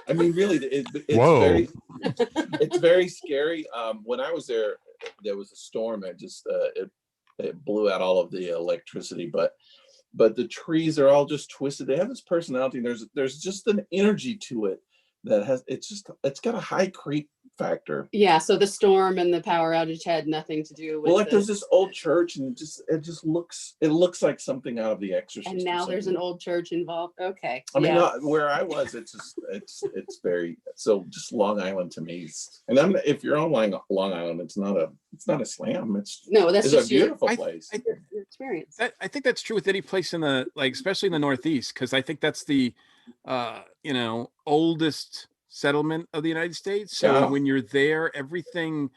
I mean, really, it's very scary. When I was there was a storm that just it blew out all of the electricity, but the trees are all just twisted. They have this personality, and there's just an energy to it that it's got a high creep factor. Yeah, so the storm and the power outage had nothing to do with there's this old church, and it looks like something out of The Exorcist. And now there's an old church involved. Okay. I mean, where I was, it's very, so just Long Island to me. And if you're on Long Island, it's not a slam. It's just a beautiful place. Your experience. I think that's true with any place in the, especially in the Northeast, because I think that's the oldest settlement of the United States. So when you're there, everything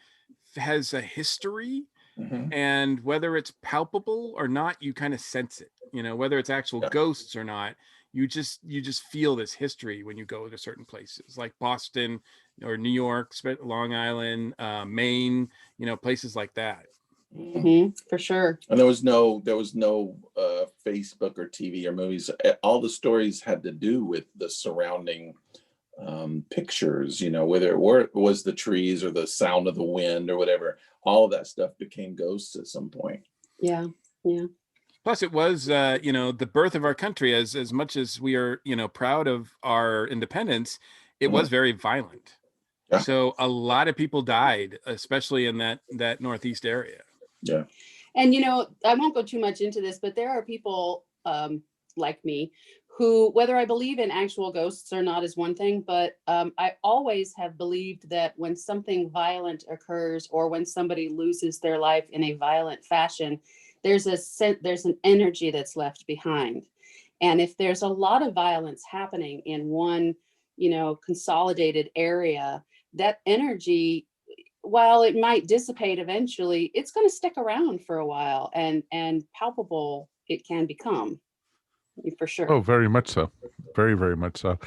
has a history, and whether it's palpable or not, you kind of sense it. Whether it's actual ghosts or not, you just feel this history when you go to certain places like Boston or New York, Long Island, Maine, places like that. For sure. And there was no Facebook or TV or movies. All the stories had to do with the surrounding pictures, whether it was the trees or the sound of the wind or whatever. All of that stuff became ghosts at some point. Yeah. Plus, it was the birth of our country. As much as we are proud of our independence, it was very violent. Yeah. So a lot of people died, especially in that Northeast area. Yeah. And I won't go too much into this, but there are people like me who, whether I believe in actual ghosts or not is one thing, but I always have believed that when something violent occurs or when somebody loses their life in a violent fashion, there's an energy that's left behind. And if there's a lot of violence happening in one, consolidated area, that energy, while it might dissipate eventually, it's going to stick around for a while, and palpable it can become, for sure. Oh, very much so. Very, very much so.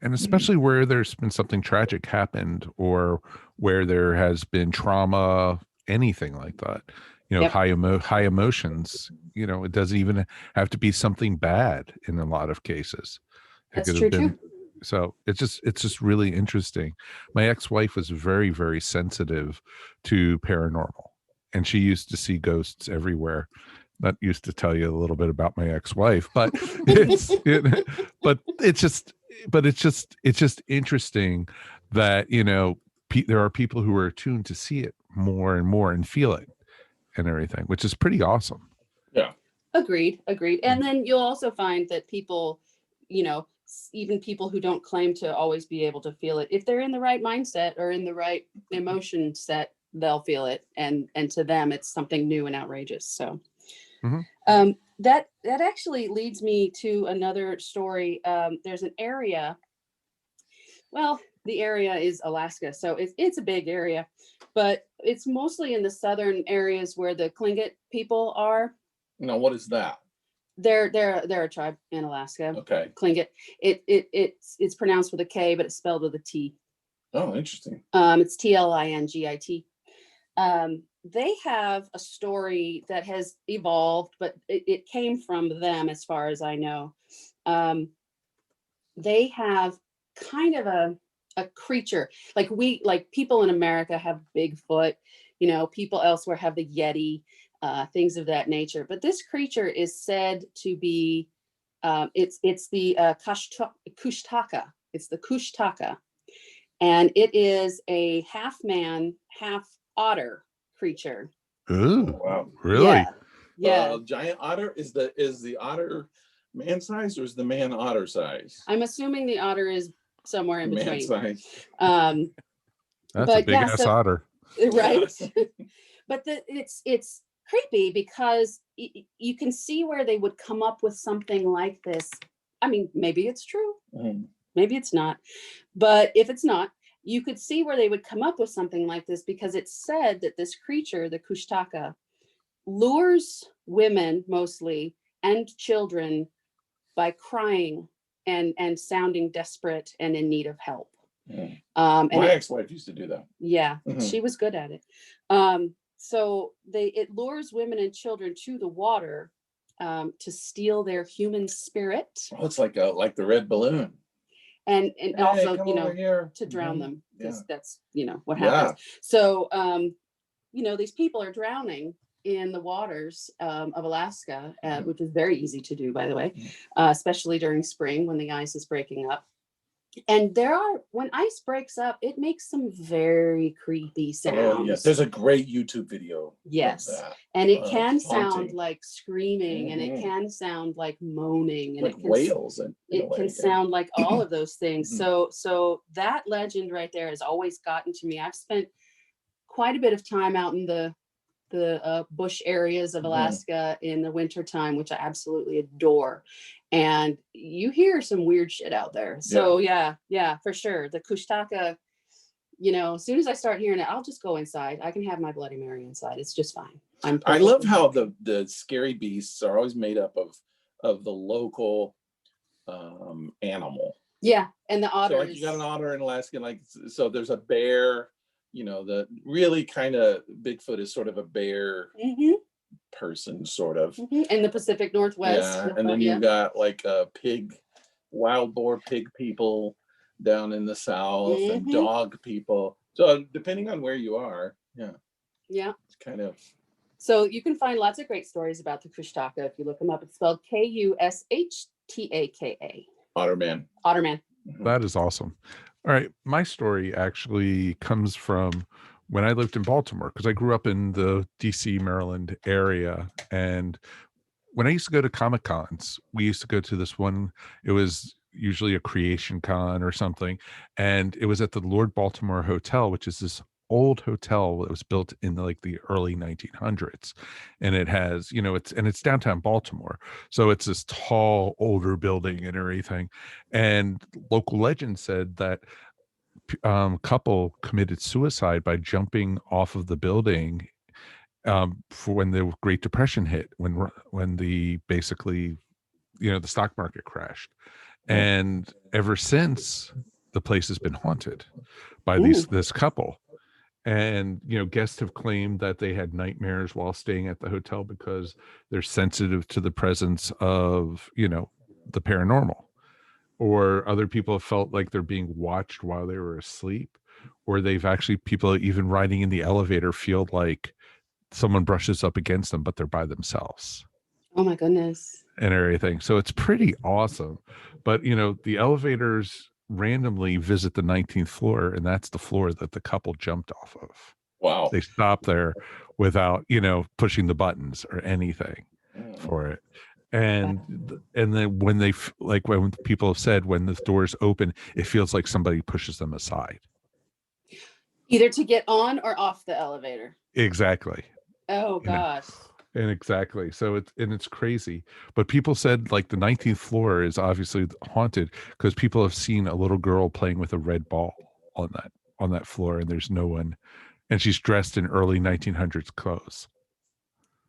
And especially where there's been something tragic happened, or where there has been trauma, anything like that. Yep. High emotions. It doesn't even have to be something bad in a lot of cases. That's true too. So it's just really interesting. My ex-wife was very, very sensitive to paranormal, and she used to see ghosts everywhere. That used to tell you a little bit about my ex-wife, but it's just interesting that there are people who are attuned to see it more and more and feel it and everything, which is pretty awesome. Yeah. Agreed. And then you'll also find that people, even people who don't claim to always be able to feel it, if they're in the right mindset or in the right emotion set, they'll feel it, and to them it's something new and outrageous. So that actually leads me to another story. There's an area. Well, the area is Alaska, so it's a big area, but it's mostly in the southern areas where the Tlingit people are. Now, what is that? They're a tribe in Alaska. Okay. Tlingit. It's pronounced with a K, but it's spelled with a T. Oh, interesting. It's Tlingit. They have a story that has evolved, but it came from them, as far as I know. They have kind of a creature, like people in America have Bigfoot, people elsewhere have the Yeti, things of that nature. But this creature is said to be, it's the Kushtaka. It's the Kushtaka, and it is a half man, half otter creature. Ooh, wow! Really? Yeah. Giant otter is the otter man size, or is the man otter size? I'm assuming the otter is somewhere in between. Man size. That's a big ass otter, right? But it's creepy because you can see where they would come up with something like this. I mean, maybe it's true, maybe it's not, but if it's not, you could see where they would come up with something like this, because it's said that this creature, the Kushtaka, lures women mostly and children by crying and sounding desperate and in need of help. My ex-wife used to do that. Yeah, she was good at it. So it lures women and children to the water to steal their human spirit. Oh, it's like the red balloon. And also, to drown them, because that's, what happens. So, these people are drowning in the waters of Alaska, which is very easy to do, by the way, especially during spring when the ice is breaking up. And when ice breaks up, it makes some very creepy sounds. Oh, yes. There's a great YouTube video. Yes. Of that. And it can haunting. sound like screaming, and it can sound like moaning, and like whales. It can sound like all of those things. So that legend right there has always gotten to me. I've spent quite a bit of time out in the bush areas of Alaska in the wintertime, which I absolutely adore. And you hear some weird shit out there. So yeah, for sure. The Kushtaka, as soon as I start hearing it, I'll just go inside. I can have my Bloody Mary inside. It's just fine. I love how the scary beasts are always made up of the local animal. Yeah, and the otters. So like you got an otter in Alaska, so there's a bear. The really kind of Bigfoot is sort of a bear person, sort of. In the Pacific Northwest. Yeah, and then you got like wild boar pig people down in the south, and dog people. So depending on where you are, it's kind of. So you can find lots of great stories about the Kushtaka if you look them up. It's spelled Kushtaka. Otterman. That is awesome. All right, my story actually comes from when I lived in Baltimore, because I grew up in the DC, Maryland area. And when I used to go to Comic Cons, we used to go to this one. It was usually a Creation Con or something. And it was at the Lord Baltimore Hotel, which is this old hotel that was built in like the early 1900s, and it has, it's downtown Baltimore, so it's this tall older building and everything. And local legend said that couple committed suicide by jumping off of the building for when the Great Depression hit, when the basically the stock market crashed. And ever since, the place has been haunted by this couple. And guests have claimed that they had nightmares while staying at the hotel because they're sensitive to the presence of the paranormal. Or other people have felt like they're being watched while they were asleep. Or people even riding in the elevator feel like someone brushes up against them, but they're by themselves. Oh my goodness. And everything. So it's pretty awesome. But the elevators randomly visit the 19th floor, and that's the floor that the couple jumped off of. Wow. They stopped there without pushing the buttons or anything for it. And then when people have said when the doors open, it feels like somebody pushes them aside, either to get on or off the elevator. Exactly. Oh gosh. And exactly. So it's crazy. But people said like the 19th floor is obviously haunted because people have seen a little girl playing with a red ball on that floor, and there's no one, and she's dressed in early 1900s clothes.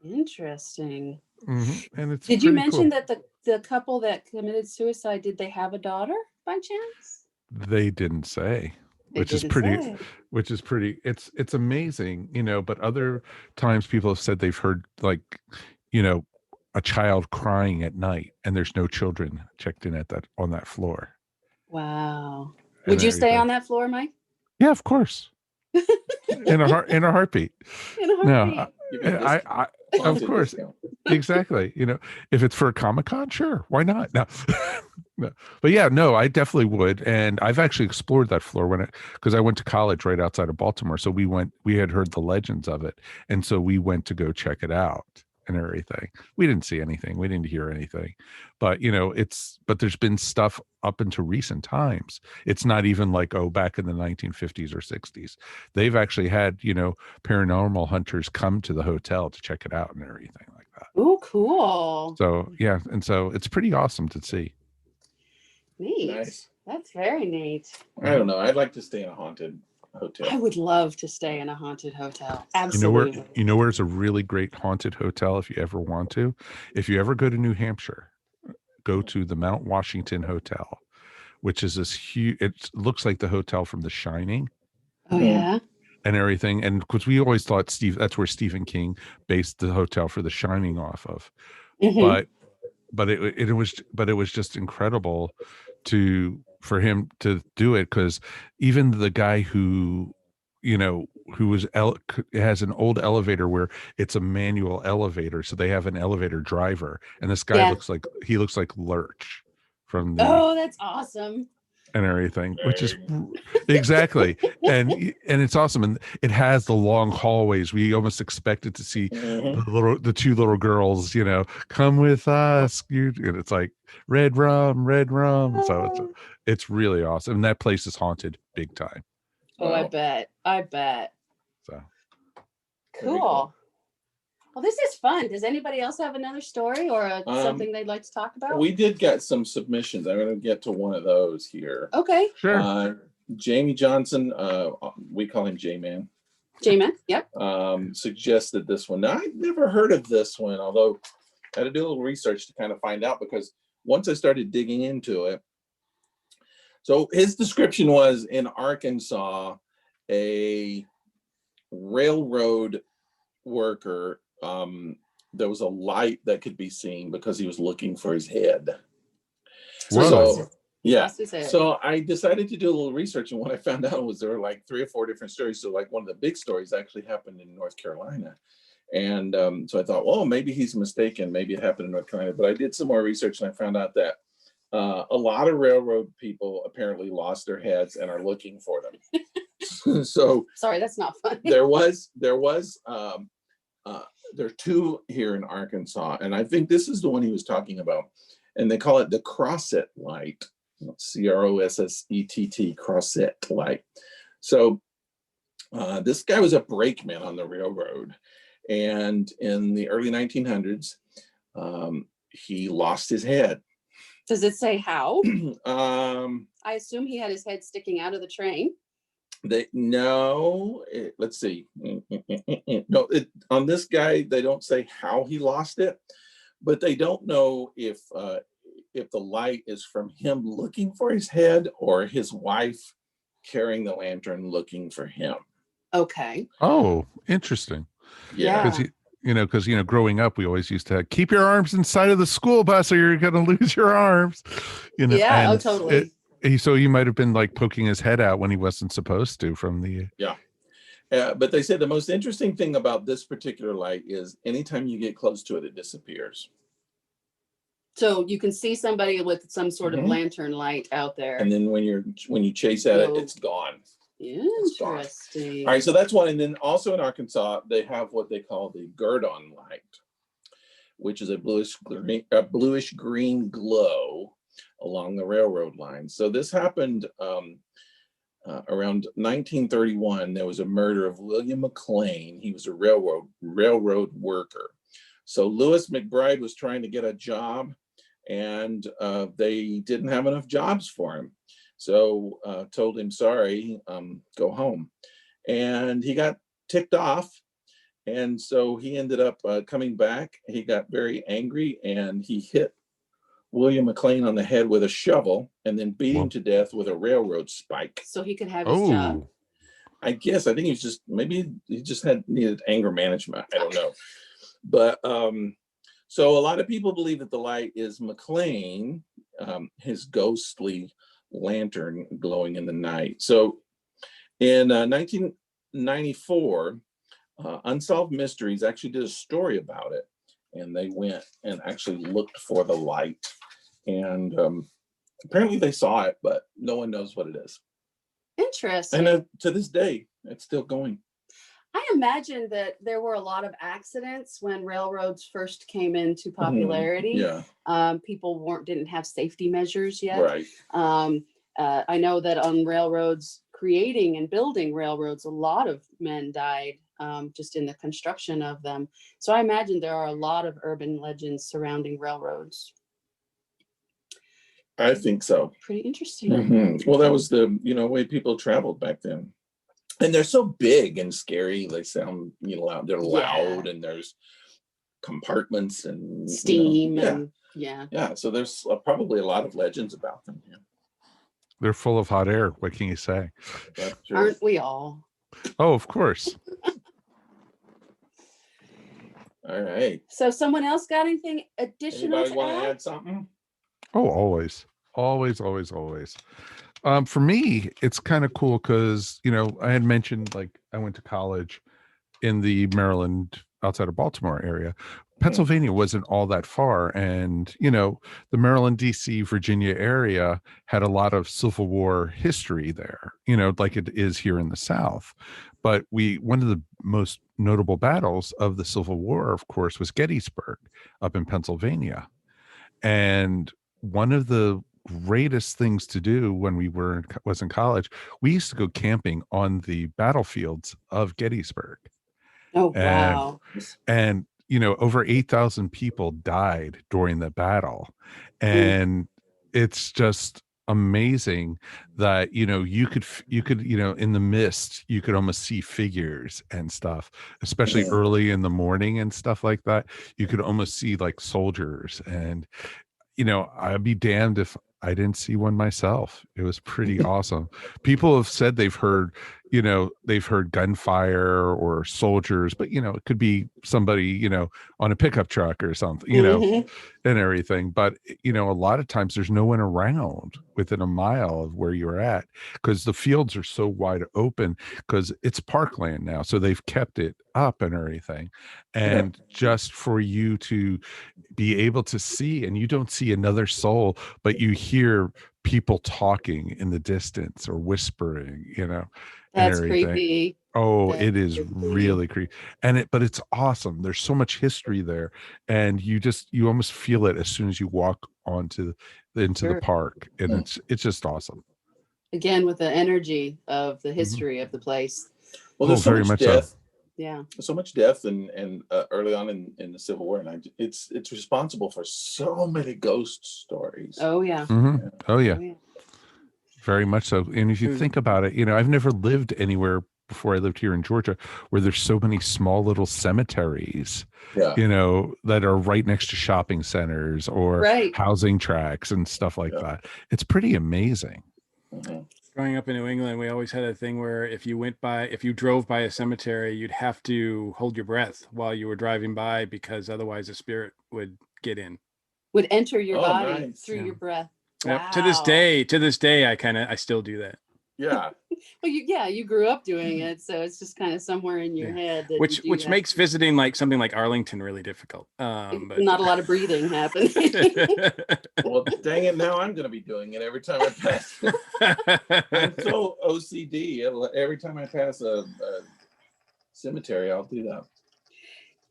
Interesting. Mm-hmm. And did you mention that the couple that committed suicide, did they have a daughter by chance? They didn't say. Which is pretty, it's amazing, but other times people have said they've heard like, a child crying at night, and there's no children checked in on that floor. Wow. Would you stay on that floor, Mike? Yeah, of course. in a heartbeat. In a heartbeat. No, I of course. Exactly. If it's for a Comic-Con, sure. Why not? No. No. But yeah, no, I definitely would. And I've actually explored that floor because I went to college right outside of Baltimore. So we had heard the legends of it. And so we went to go check it out and everything. We didn't see anything. We didn't hear anything. But, but there's been stuff up into recent times. It's not even like, back in the 1950s or 60s. They've actually had, paranormal hunters come to the hotel to check it out and everything like that. Oh, cool. So, yeah. And so it's pretty awesome to see. Neat. Nice. That's very neat. I don't know. I'd like to stay in a haunted hotel. I would love to stay in a haunted hotel. Absolutely. You know where's a really great haunted hotel if you ever want to? If you ever go to New Hampshire, go to the Mount Washington Hotel, which is this huge, it looks like the hotel from The Shining. Oh, yeah. And everything. And because we always thought that's where Stephen King based the hotel for The Shining off of. Mm-hmm. But it was just incredible for him to do it, because even the guy who has an old elevator where it's a manual elevator, so they have an elevator driver, and this guy looks like Lurch from that's awesome. And everything, which is exactly, and it's awesome, and it has the long hallways. We almost expected to see the two little girls, come with us. And it's like red rum. So it's really awesome, and that place is haunted big time. Oh, I bet. So cool. Well, this is fun. Does anybody else have another story or something they'd like to talk about? We did get some submissions. I'm going to get to one of those here. Okay. Sure. Jamie Johnson, we call him J-Man. J-Man, yep. Suggested this one. Now, I've never heard of this one, although I had to do a little research to kind of find out, because once I started digging into it. So his description was, in Arkansas, a railroad worker, there was a light that could be seen because he was looking for his head. So yeah, so I decided to do a little research, and what I found out was there were like 3 or 4 different stories. So like one of the big stories actually happened in North Carolina, and so I thought, well, maybe he's mistaken, maybe it happened in North Carolina. But I did some more research, and I found out that a lot of railroad people apparently lost their heads and are looking for them. So sorry, that's not funny. There are 2 here in Arkansas, and I think this is the one he was talking about, and they call it the Crosset light, CROSSETT, Crosset light. So This guy was a brakeman on the railroad, and in the early 1900s, he lost his head. Does it say how? um, I assume he had his head sticking out of the train. Let's see. No, on this guy, they don't say how he lost it, but they don't know if the light is from him looking for his head or his wife carrying the lantern looking for him. Okay. Oh, interesting. Yeah. Because growing up, we always used to keep your arms inside of the school bus or you're going to lose your arms. Yeah. Totally. So you might have been like poking his head out when he wasn't supposed to from the. Yeah. But they say the most interesting thing about this particular light is anytime you get close to it, it disappears. So you can see somebody with some sort of lantern light out there, and then when you chase at it, it's gone. Interesting. All right, so that's one. And then also in Arkansas, they have what they call the Gurdon light, which is a bluish green glow along the railroad line. So this happened around 1931. There was a murder of William McLean. He was a railroad worker. So Lewis McBride was trying to get a job, and they didn't have enough jobs for him. So told him, sorry, go home. And he got ticked off. And so he ended up coming back. He got very angry and he hit William McLean on the head with a shovel and then beat him to death with a railroad spike. So he could have his job. I guess. I think he just needed anger management. I don't know. But so a lot of people believe that the light is McLean, his ghostly lantern glowing in the night. So in 1994, Unsolved Mysteries actually did a story about it, and they went and actually looked for the light, and apparently they saw it, but no one knows what it is. Interesting. And to this day, it's still going. I imagine that there were a lot of accidents when railroads first came into popularity. Yeah. People didn't have safety measures yet. Right. I know that on railroads, creating and building railroads, a lot of men died just in the construction of them. So I imagine there are a lot of urban legends surrounding railroads. I think so. Pretty interesting. Mm-hmm. Well, that was the way people traveled back then. And they're so big and scary. They sound, loud. They're loud, and there's compartments and steam. Yeah. So there's probably a lot of legends about them. Yeah. They're full of hot air. What can you say? Aren't we all? Oh, of course. All right. So someone else got anything additional? Anybody want to add something? Oh, always. For me, it's kind of cool because, I had mentioned like I went to college in the Maryland, outside of Baltimore area. Pennsylvania wasn't all that far. And, the Maryland, DC, Virginia area had a lot of Civil War history there, like it is here in the South. But one of the most notable battles of the Civil War, of course, was Gettysburg up in Pennsylvania. And one of the greatest things to do when was in college, we used to go camping on the battlefields of Gettysburg. Oh, wow. And over 8,000 people died during the battle. And it's just amazing that, you could, in the mist, you could almost see figures and stuff, especially early in the morning and stuff like that. You could almost see like soldiers, and, I'd be damned if I didn't see one myself. It was pretty awesome. People have said they've heard gunfire or soldiers, but it could be somebody, on a pickup truck or something, and everything. But, a lot of times there's no one around within a mile of where you're at because the fields are so wide open because it's parkland now. So they've kept it up and everything. And just for you to be able to see, and you don't see another soul, but you hear people talking in the distance or whispering, That's creepy. Oh, it is really creepy. But it's awesome. There's so much history there. And you almost feel it as soon as you walk into the park. And it's just awesome. Again, with the energy of the history of the place. Well, there's so very much much so. death. Yeah. So much death and early on in the Civil War, and it's responsible for so many ghost stories. Oh yeah. Mhm. Oh yeah, Oh, yeah. very much so. And if you think about it, I've never lived anywhere before I lived here in Georgia where there's so many small little cemeteries, Yeah. that are right next to shopping centers or Right. housing tracks and stuff like that. It's pretty amazing. Mhm. Growing up in New England, we always had a thing where if you drove by a cemetery, you'd have to hold your breath while you were driving by, because otherwise a spirit would get in. Would enter your Oh, body nice. through Yeah. your breath. Yep. Wow. To this day, I still do that. Yeah. Well, you grew up doing it, so it's just kind of somewhere in your head that Which you do which that. makes visiting like something like Arlington really difficult. But Not a lot of breathing happening. Well, dang it! Now I'm going to be doing it every time I pass. I'm so OCD. Every time I pass a cemetery, I'll do that.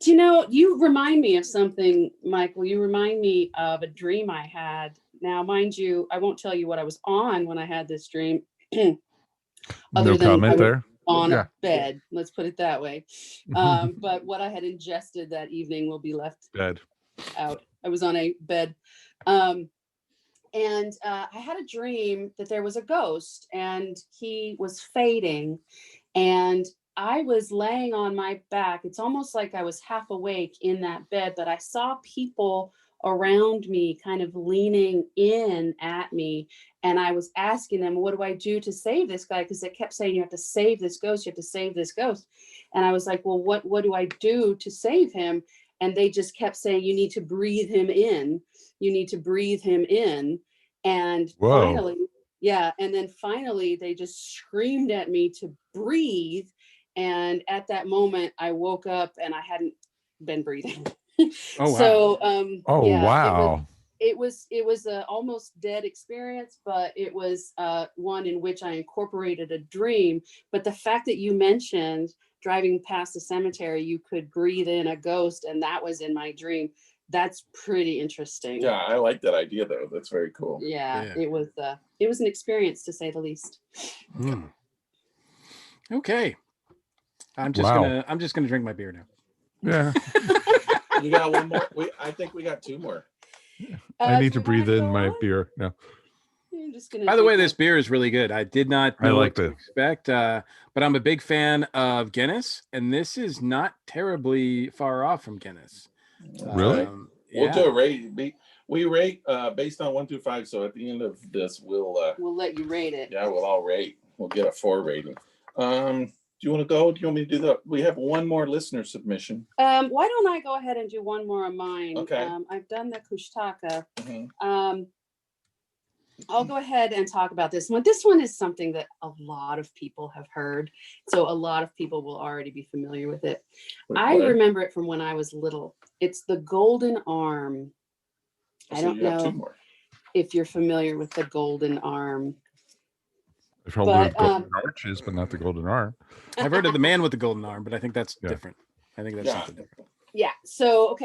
Do you remind me of something, Michael? You remind me of a dream I had. Now, mind you, I won't tell you what I was on when I had this dream. No comment there. On Yeah. a bed, let's put it that way. But what I had ingested that evening will be left Bed. out. I was on a bed. And I had a dream that there was a ghost and he was fading. And I was laying on my back. It's almost like I was half awake in that bed, but I saw people around me kind of leaning in at me. And I was asking them, what do I do to save this guy? Because they kept saying, you have to save this ghost. You have to save this ghost. And I was like, well, what do I do to save him? And they just kept saying, you need to breathe him in. You need to breathe him in. And Whoa. finally, they just screamed at me to breathe. And at that moment, I woke up and I hadn't been breathing. Oh, wow. So, Wow. it was a almost dead experience, but it was one in which I incorporated a dream. But the fact that you mentioned driving past the cemetery, you could breathe in a ghost, and that was in my dream. That's pretty interesting. Yeah, I like that idea though. That's very cool. Yeah. It was an experience, to say the least. Okay. I'm just gonna drink my beer now. Yeah. You got one more? I think we got two more. I need do to we wanna breathe in go my on? beer. No. I'm just gonna By the way, drink this beer is really good. I did not know what to expect, but I'm a big fan of Guinness, and this is not terribly far off from Guinness. Really? We'll do a rate. We rate based on 1 through 5. So at the end of this, we'll let you rate it. Yeah, we'll all rate. We'll get a 4 rating. Do you want to go? Do you want me to do that? We have one more listener submission. Why don't I go ahead and do one more of mine? Okay. I've done the Kushtaka. Mm-hmm. I'll go ahead and talk about this one. This one is something that a lot of people have heard, so a lot of people will already be familiar with it. I remember it from when I was little. It's the golden arm. I don't know if you're familiar with the golden arm. I've heard of golden arches, but not the golden arm. I've heard of the man with the golden arm, but I think that's different. I think that's something different. Yeah. So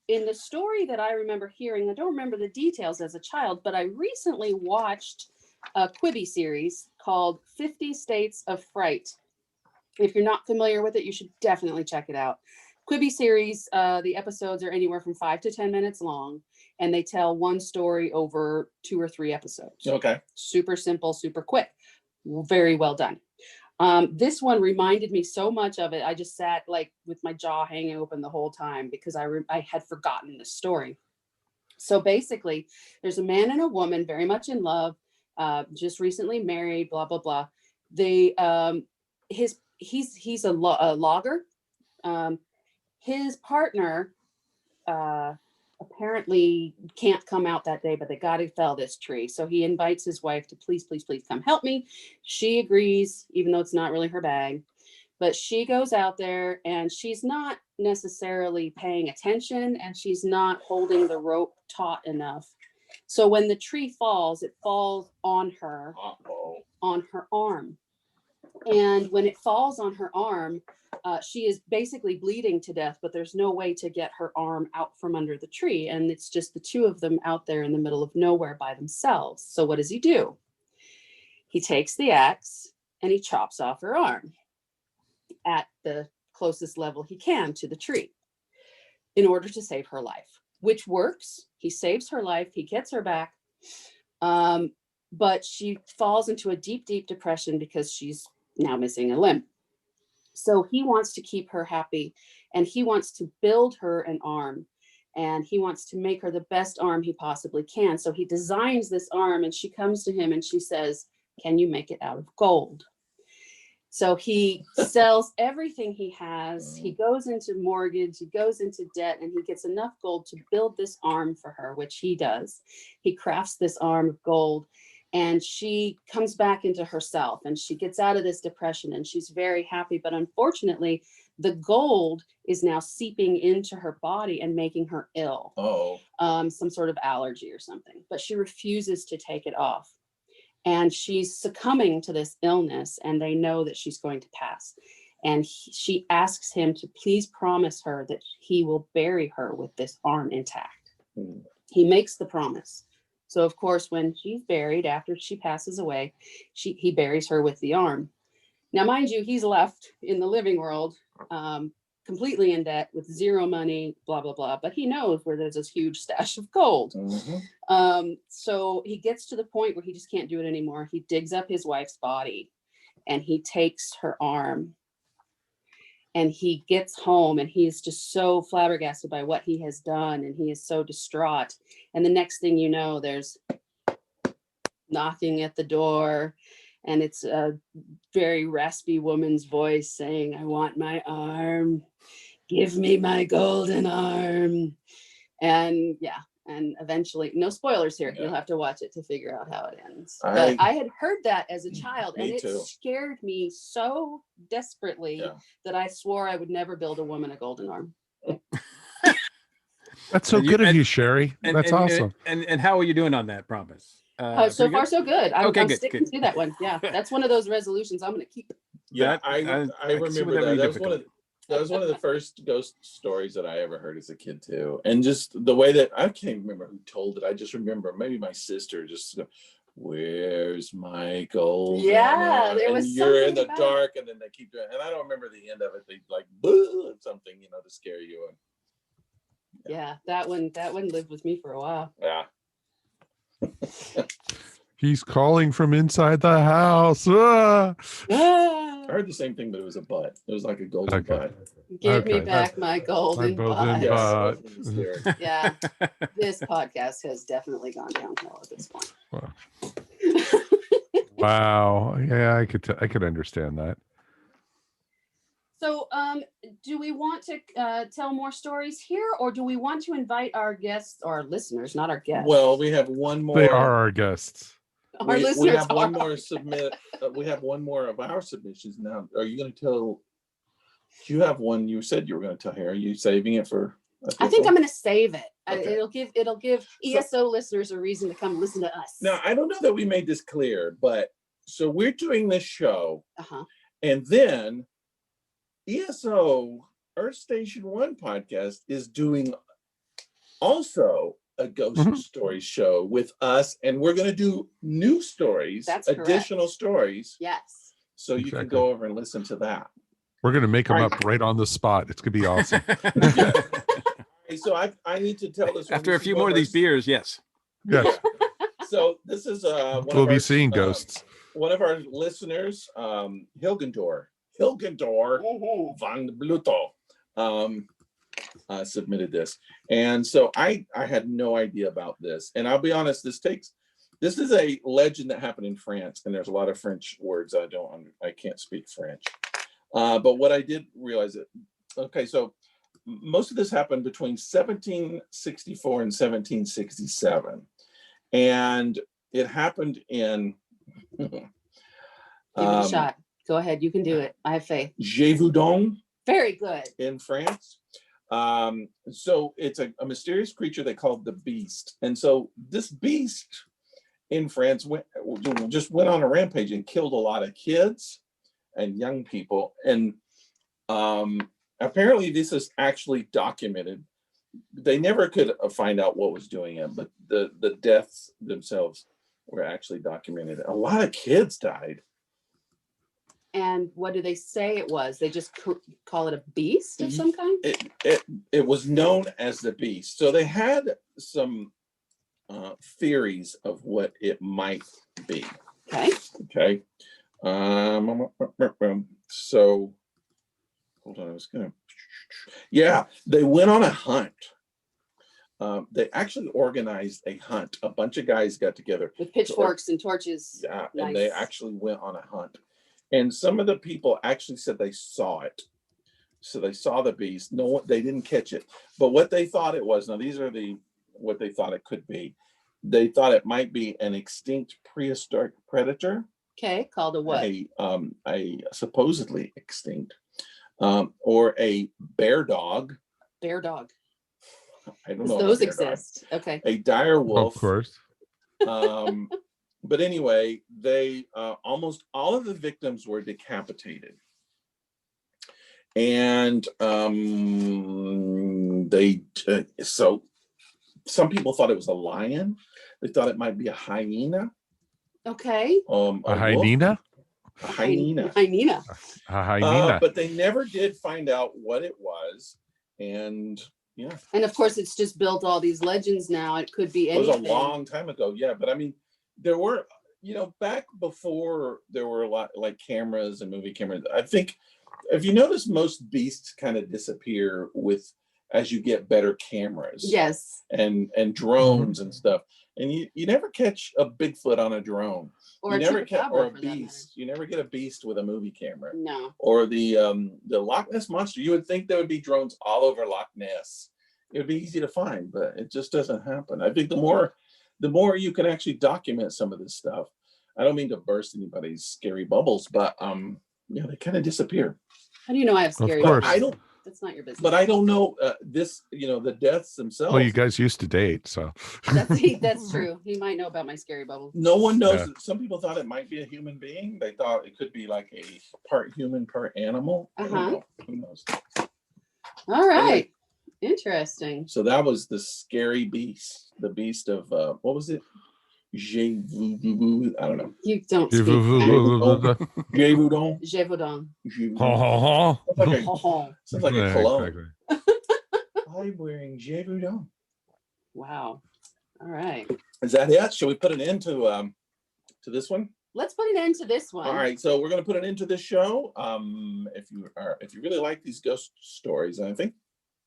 in the story that I remember hearing, I don't remember the details as a child, but I recently watched a Quibi series called 50 States of Fright. If you're not familiar with it, you should definitely check it out. Quibi series, the episodes are anywhere from 5 to 10 minutes long, and they tell one story over 2 or 3 episodes. Okay. Super simple, super quick. Very well done. This one reminded me so much of it. I just sat like with my jaw hanging open the whole time because I had forgotten the story. So basically, there's a man and a woman very much in love, just recently married, blah, blah, blah. He's a logger. His partner apparently can't come out that day, but they got to fell this tree. So he invites his wife to please come help me. She agrees, even though it's not really her bag. But she goes out there and she's not necessarily paying attention and she's not holding the rope taut enough. So when the tree falls, it falls on her arm. And when it falls on her arm, she is basically bleeding to death, but there's no way to get her arm out from under the tree. And it's just the two of them out there in the middle of nowhere by themselves. So what does he do? He takes the axe and he chops off her arm. at the closest level he can to the tree in order to save her life, which works. He saves her life. He gets her back. But she falls into a deep, deep depression because she's now missing a limb. So he wants to keep her happy, and he wants to build her an arm, and he wants to make her the best arm he possibly can. So he designs this arm, and she comes to him and she says, "Can you make it out of gold?" So he sells everything he has. He goes into mortgage, he goes into debt, and he gets enough gold to build this arm for her, which he does. He crafts this arm of gold, and she comes back into herself, and she gets out of this depression, and she's very happy. But unfortunately, the gold is now seeping into her body and making her ill. Some sort of allergy or something. But she refuses to take it off. And she's succumbing to this illness, and they know that she's going to pass. And she asks him to please promise her that he will bury her with this arm intact. He makes the promise. So, of course, when she's buried, after she passes away, he buries her with the arm. Now, mind you, he's left in the living world, completely in debt with zero money, blah, blah, blah. But he knows where there's this huge stash of gold. So he gets to the point where he just can't do it anymore. He digs up his wife's body and he takes her arm, and he gets home, and he is just so flabbergasted by what he has done. And he is so distraught. And the next thing you know, there's knocking at the door. And it's a very raspy woman's voice saying, "I want my arm. Give me my golden arm." And yeah, and eventually, no spoilers here. You'll have to watch it to figure out how it ends. But I had heard that as a child, and it scared me so desperately that I swore I would never build a woman a golden arm. That's so good of you, Sherry. That's awesome. And how are you doing on that promise? So far, so good. I'm good, sticking to that one. Yeah, that's one of those resolutions I'm going to keep. Yeah, I remember that. That was one of the first ghost stories that I ever heard as a kid too. And just the way that, I can't even remember who told it. I just remember maybe my sister just, "Where's my gold?" Yeah, there was you're in the dark, and then they keep doing. And I don't remember the end of it. They like boo something, to scare you. And yeah, that one lived with me for a while. Yeah. He's calling from inside the house. I heard the same thing, but it was a butt. It was like a golden butt. Give me back my golden butt. Yes, yeah, this podcast has definitely gone downhill at this point. Wow. Yeah, I could understand that. So, do we want to tell more stories here, or do we want to invite our guests or our listeners, not our guests? Well, we have one more. They are our guests. Our listeners we have one more we have one more of our submissions now. Are you going to tell? Do you have one you said you were going to tell here? Are you saving it for? I think I'm going to save it. Okay. It'll give ESO listeners a reason to come listen to us. Now, I don't know that we made this clear, but so we're doing this show, and then ESO Earth Station 1 podcast is doing also a ghost story show with us, and we're going to do new stories. That's additional correct. Stories. Yes. So you can go over and listen to that. We're going to make them up right on the spot. It's going to be awesome. So I need to tell this after a few more of these beers. Yes. Yes. So this is we'll be seeing ghosts. One of our listeners, Hilgendor van Bluto, submitted this, and so I had no idea about this. And I'll be honest, this is a legend that happened in France, and there's a lot of French words I can't speak French. But what I did realize so most of this happened between 1764 and 1767, and it happened in. Give it a shot. Go ahead. You can do it. I have faith. Gévaudan. Very good. In France. So it's a mysterious creature they called the Beast. And so this beast in France just went on a rampage and killed a lot of kids and young people. And apparently this is actually documented. They never could find out what was doing it, but the deaths themselves were actually documented. A lot of kids died. And what do they say it was? They just call it a beast of some kind? It was known as the beast. So they had some theories of what it might be. Okay. So hold on, they went on a hunt. They actually organized a hunt. A bunch of guys got together with pitchforks and torches. Yeah, nice. And they actually went on a hunt. And some of the people actually said they saw it. So they saw the beast. No, they didn't catch it. But what they thought it was, now these are what they thought it could be. They thought it might be an extinct prehistoric predator. Okay, called a what? A supposedly extinct, or a bear dog. Bear dog. I don't know. Those exist. Dog. Okay. A dire wolf. Of course. But anyway, they almost all of the victims were decapitated, and so some people thought it was a lion. They thought it might be a hyena. Okay. A hyena? A hyena. A hyena. But they never did find out what it was. And yeah. And of course, it's just built all these legends now. It could be anything. It was a long time ago. Yeah. But I mean, there were, back before there were a lot like cameras and movie cameras. I think if you notice, most beasts kind of disappear as you get better cameras. Yes. And drones and stuff. And you never catch a Bigfoot on a drone. Or a beast. You never get a beast with a movie camera. No. Or the Loch Ness Monster. You would think there would be drones all over Loch Ness. It would be easy to find, but it just doesn't happen. I think the more you can actually document some of this stuff. I don't mean to burst anybody's scary bubbles, but they kind of disappear. How do you know I have scary bubbles? I don't. That's not your business. But I don't know the deaths themselves. Well, you guys used to date, so. That's true. He might know about my scary bubble. No one knows. Yeah. Some people thought it might be a human being. They thought it could be like a part human, part animal. Uh-huh. Who knows? All right. Interesting. So that was the scary beast. The beast of, what was it? I don't know. You don't speak. Gévaudan. Sounds like a cologne. Exactly. I'm wearing Gévaudan. Wow. All right. Is that it? Shall we put an end to this one? Let's put an end to this one. All right. So we're going to put an end to this show. If you really like these ghost stories,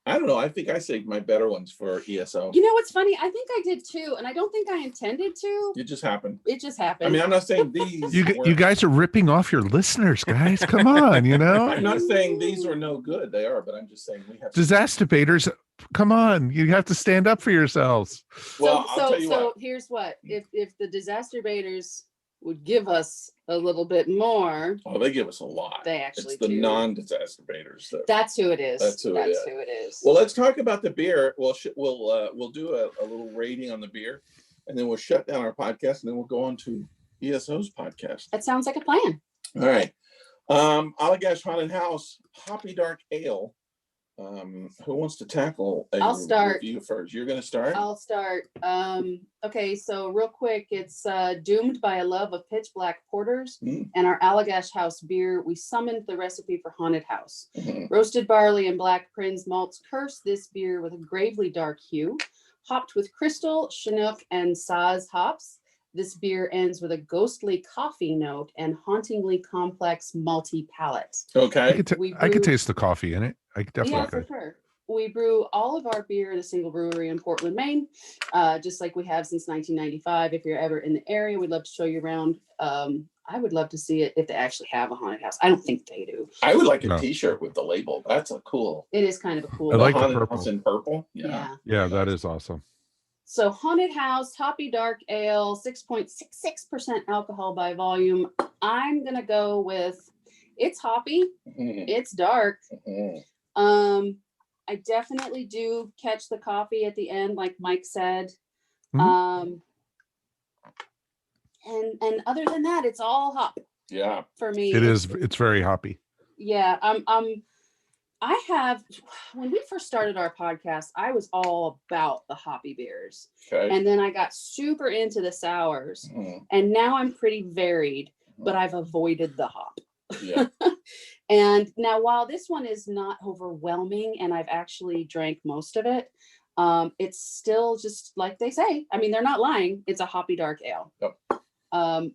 I don't know. I think I saved my better ones for ESO. You know what's funny? I think I did too, and I don't think I intended to. It just happened. I mean, I'm not saying these. You guys are ripping off your listeners, guys. Come on, I'm not saying these were no good. They are, but I'm just saying we have Disasterbators. Come on, you have to stand up for yourselves. Well, I'll tell you what. So here's what: if the Disasterbators would give us a little bit more. Oh, they give us a lot. They actually it's the non-Disasterbators. That's who it is. That's who it is. Well, let's talk about the beer. We'll do a little rating on the beer, and then we'll shut down our podcast, and then we'll go on to ESO's podcast. That sounds like a plan. All right. Allagash Haunted House Hoppy Dark Ale. Who wants to tackle I'll start. Review first? You're going to start? I'll start. Okay, so real quick, it's Doomed by a Love of Pitch Black Porters and our Allagash House beer. We summoned the recipe for Haunted House. Roasted barley and black Prince malts curse this beer with a gravely dark hue. Hopped with Crystal, Chinook, and Saz hops. This beer ends with a ghostly coffee note and hauntingly complex malty palate. Okay. I could taste the coffee in it. I definitely for sure. We brew all of our beer at a single brewery in Portland, Maine, just like we have since 1995. If you're ever in the area, we'd love to show you around. I would love to see it if they actually have a haunted house. I don't think they do. I would like a T-shirt with the label. That's a cool. It is kind of a cool. I like the haunted purple. House in purple. Yeah, that is awesome. So Haunted House, Hoppy Dark Ale, 6.66% alcohol by volume. I'm going to go with, it's hoppy. It's dark. I definitely do catch the coffee at the end, like Mike said. And other than that, it's all hop. Yeah. For me. It is. It's very hoppy. Yeah. When we first started our podcast, I was all about the hoppy beers. Okay. And then I got super into the sours. And now I'm pretty varied, but I've avoided the hop. Yeah. And now, while this one is not overwhelming, and I've actually drank most of it, it's still just like they say. I mean, they're not lying. It's a hoppy dark ale. Yep.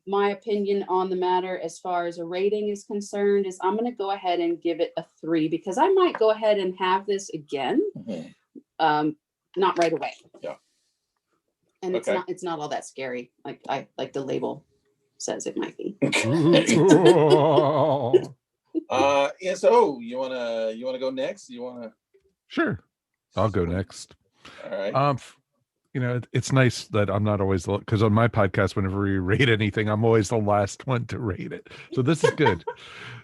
My opinion on the matter, as far as a rating is concerned, is I'm going to go ahead and give it a 3 because I might go ahead and have this again. Not right away. Yeah. And Okay. it's not all that scary. Like the label says it might be. Yeah. So you wanna go next? You wanna? Sure, I'll go next. All right. You know, it's nice that I'm not always because on my podcast, whenever we rate anything, I'm always the last one to rate it. So this is good.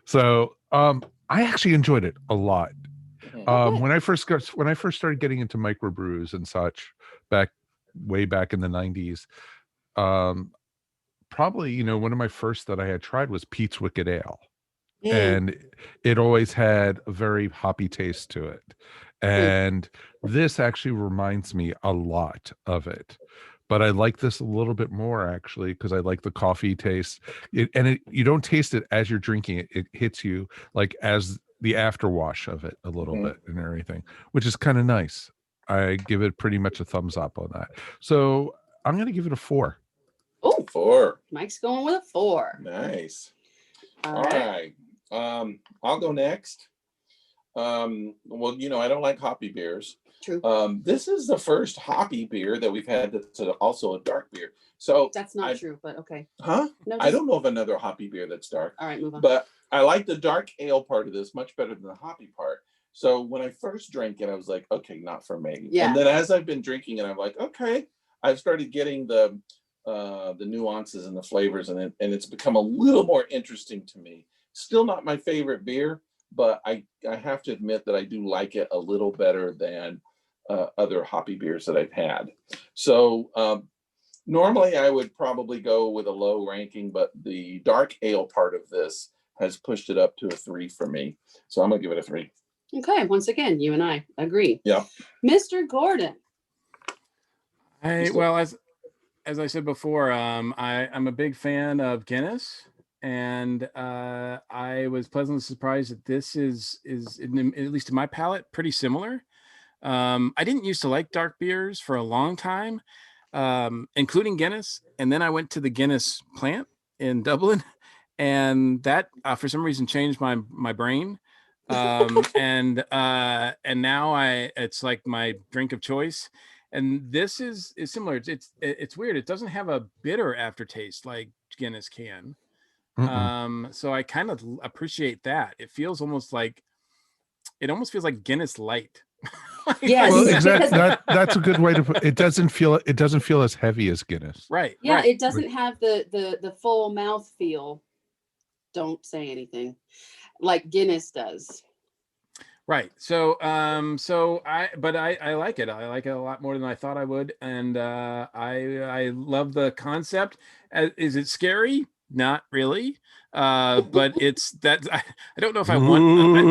So I actually enjoyed it a lot. When I first started getting into microbrews and such way back in the 90s, probably, you know, one of my first that I had tried was Pete's Wicked Ale. And it always had a very hoppy taste to it. And this actually reminds me a lot of it. But I like this a little bit more, actually, because I like the coffee taste. You don't taste it as you're drinking it. It hits you like as the afterwash of it a little bit and everything, which is kind of nice. I give it pretty much a thumbs up on that. So I'm going to give it a 4. Oh, 4. Mike's going with a 4. Nice. All right. I'll go next. Well, you know, I don't like hoppy beers. True. This is the first hoppy beer that we've had that's also a dark beer. So that's not true, but okay. Huh? No, I don't know of another hoppy beer that's dark. All right, move on. But I like the dark ale part of this much better than the hoppy part. So when I first drank it, I was like, okay, not for me. Yeah. And then as I've been drinking it, I'm like, okay, I've started getting the nuances and the flavors, and it's become a little more interesting to me. Still not my favorite beer, but I have to admit that I do like it a little better than other hoppy beers that I've had. So normally I would probably go with a low ranking, but the dark ale part of this has pushed it up to a 3 for me. So I'm gonna give it a 3. Okay, once again, you and I agree. Yeah. Mr. Gordon. Well, as I said before, I'm a big fan of Guinness, and I was pleasantly surprised that this is at least to my palate pretty similar. I didn't used to like dark beers for a long time, including Guinness, and then I went to the Guinness plant in Dublin, and that for some reason changed my brain. And now it's like my drink of choice. And this is similar. It's weird. It doesn't have a bitter aftertaste like Guinness can. So I kind of appreciate that. It almost feels like Guinness Light. Yes. Well, exactly. That's a good way to put it. It doesn't feel as heavy as Guinness. Right. Yeah, right. It doesn't have the full mouth feel. Don't say anything like Guinness does. Right. So I like it. I like it a lot more than I thought I would. And I love the concept. Is it scary? Not really. But it's that I don't know if I want I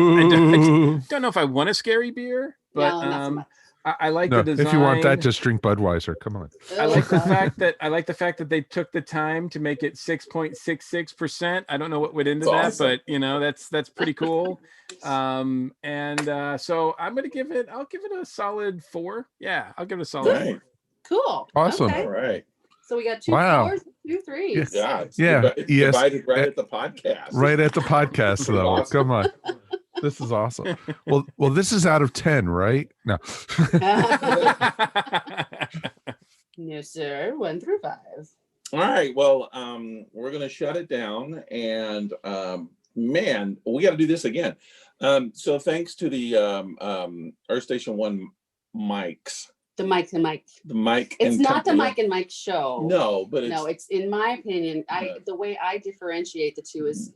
don't know if I want a scary beer, but No, not so much. I like the design. If you want that, just drink Budweiser. Come on. I like the fact that they took the time to make it 6.66%. I don't know what went into that, awesome. but you know, that's pretty cool. So I'll give it a solid 4. Yeah, I'll give it a solid 4. Cool. Awesome. Okay. All right. So we got 2 Wow. 4s, 2 3s. Yeah. It's Yes. divided right at the podcast. Right at the podcast, though. Awesome. Come on. This is awesome. Well, this is out of 10, right? No. No, sir. 1 through 5. All right. Well, we're gonna shut it down, and man, we got to do this again. So thanks to the Earth Station 1 mics. The Mike. The mic. It's and not the company. Mike and Mike show. No, but it's in my opinion. The way I differentiate the two is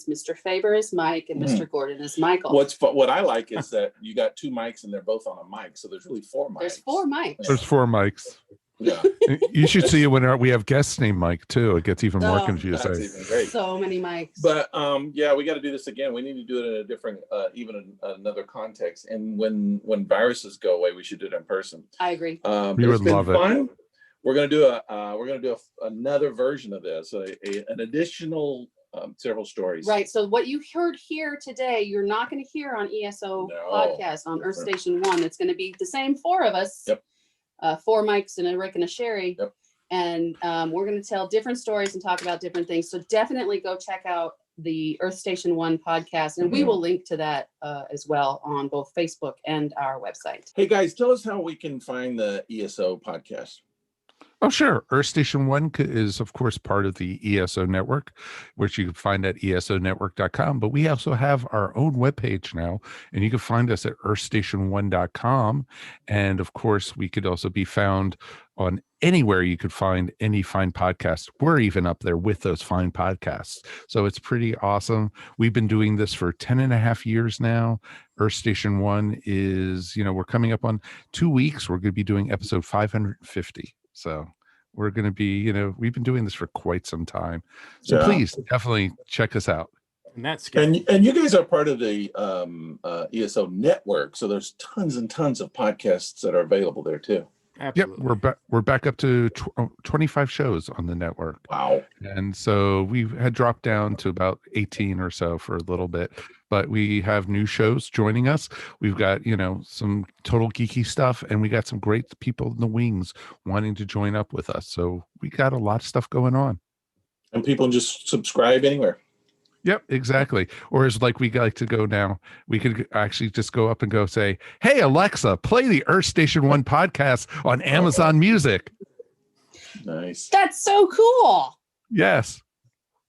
Mr. Faber is Mike and Mr. Gordon is Michael. What I like is that you got 2 mics and they're both on a mic, so there's really 4 mics. There's 4 mics. There's 4 mics. Yeah. You should see it when we have guests named Mike too. It gets even more confusing. That's even great. So many mics. But yeah, we got to do this again. We need to do it in a different, another context. And when viruses go away, we should do it in person. I agree. We would love fun. It. We're gonna do another version of this, an additional several stories. Right. So what you heard here today, you're not going to hear on ESO podcast on Earth Station 1. It's going to be the same four of us. Yep. 4 Mikes and a Rick and a Sherry. Yep. And we're going to tell different stories and talk about different things. So definitely go check out the Earth Station 1 podcast. And we will link to that as well on both Facebook and our website. Hey guys, tell us how we can find the ESO podcast. Oh, sure. Earth Station 1 is, of course, part of the ESO network, which you can find at esonetwork.com. But we also have our own webpage now, and you can find us at earthstation1.com. And, of course, we could also be found on anywhere you could find any fine podcast. We're even up there with those fine podcasts. So it's pretty awesome. We've been doing this for 10 and a half years now. Earth Station 1 is, we're coming up on 2 weeks. We're going to be doing episode 550. So we're going to be, we've been doing this for quite some time. So please definitely check us out. And that's good. And you guys are part of the ESO network. So there's tons and tons of podcasts that are available there too. Absolutely. Yep, we're back up to 25 shows on the network. Wow. And so we had dropped down to about 18 or so for a little bit, but we have new shows joining us. We've got, some total geeky stuff, and we got some great people in the wings wanting to join up with us. So we got a lot of stuff going on. And people just subscribe anywhere. Yep, exactly. Or as like we like to go now, we could actually just go up and go say, "Hey Alexa, play the Earth Station 1 podcast on Amazon Music." Nice. That's so cool. Yes.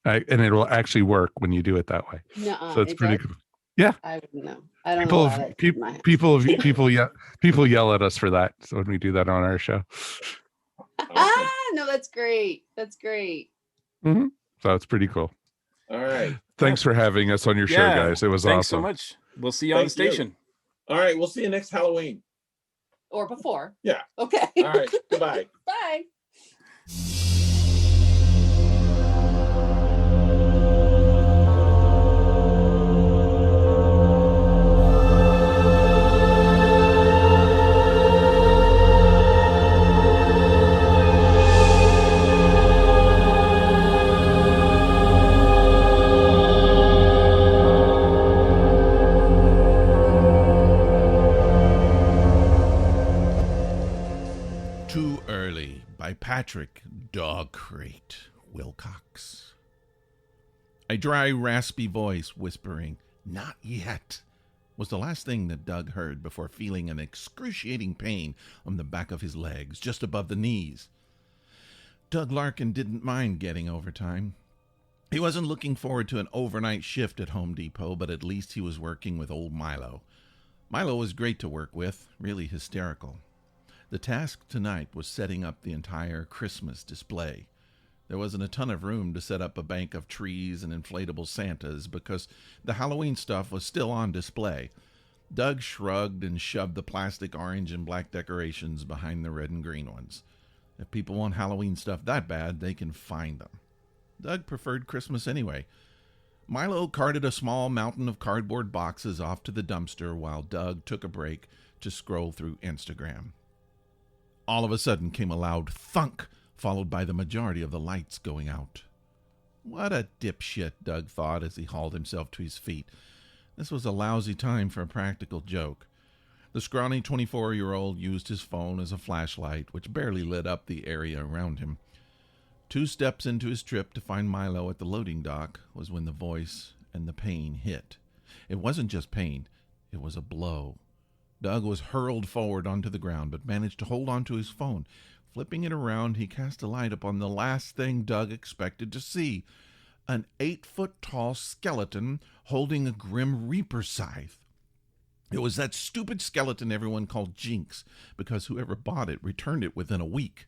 And it'll actually work when you do it that way. Nuh-uh, So it's pretty cool. Yeah. I wouldn't know. I don't know. People yell at us for that. So when we do that on our show. No, that's great. That's great. Mm-hmm. So it's pretty cool. All right. Thanks for having us on your show, guys. It was Thanks awesome. so much. We'll see you on the station. All right. We'll see you next Halloween. Or before. Yeah. Okay. All right. Goodbye. Bye. Patrick Dog Crate Wilcox. A dry, raspy voice whispering, "Not yet," was the last thing that Doug heard before feeling an excruciating pain on the back of his legs, just above the knees. Doug Larkin didn't mind getting overtime. He wasn't looking forward to an overnight shift at Home Depot, but at least he was working with old Milo. Milo was great to work with, really hysterical. The task tonight was setting up the entire Christmas display. There wasn't a ton of room to set up a bank of trees and inflatable Santas because the Halloween stuff was still on display. Doug shrugged and shoved the plastic orange and black decorations behind the red and green ones. If people want Halloween stuff that bad, they can find them. Doug preferred Christmas anyway. Milo carted a small mountain of cardboard boxes off to the dumpster while Doug took a break to scroll through Instagram. All of a sudden came a loud thunk, followed by the majority of the lights going out. What a dipshit, Doug thought as he hauled himself to his feet. This was a lousy time for a practical joke. The scrawny 24-year-old used his phone as a flashlight, which barely lit up the area around him. 2 steps into his trip to find Milo at the loading dock was when the voice and the pain hit. It wasn't just pain, it was a blow. Doug was hurled forward onto the ground, but managed to hold onto his phone. Flipping it around, he cast a light upon the last thing Doug expected to see. An 8-foot-tall skeleton holding a Grim Reaper scythe. It was that stupid skeleton everyone called Jinx, because whoever bought it returned it within a week.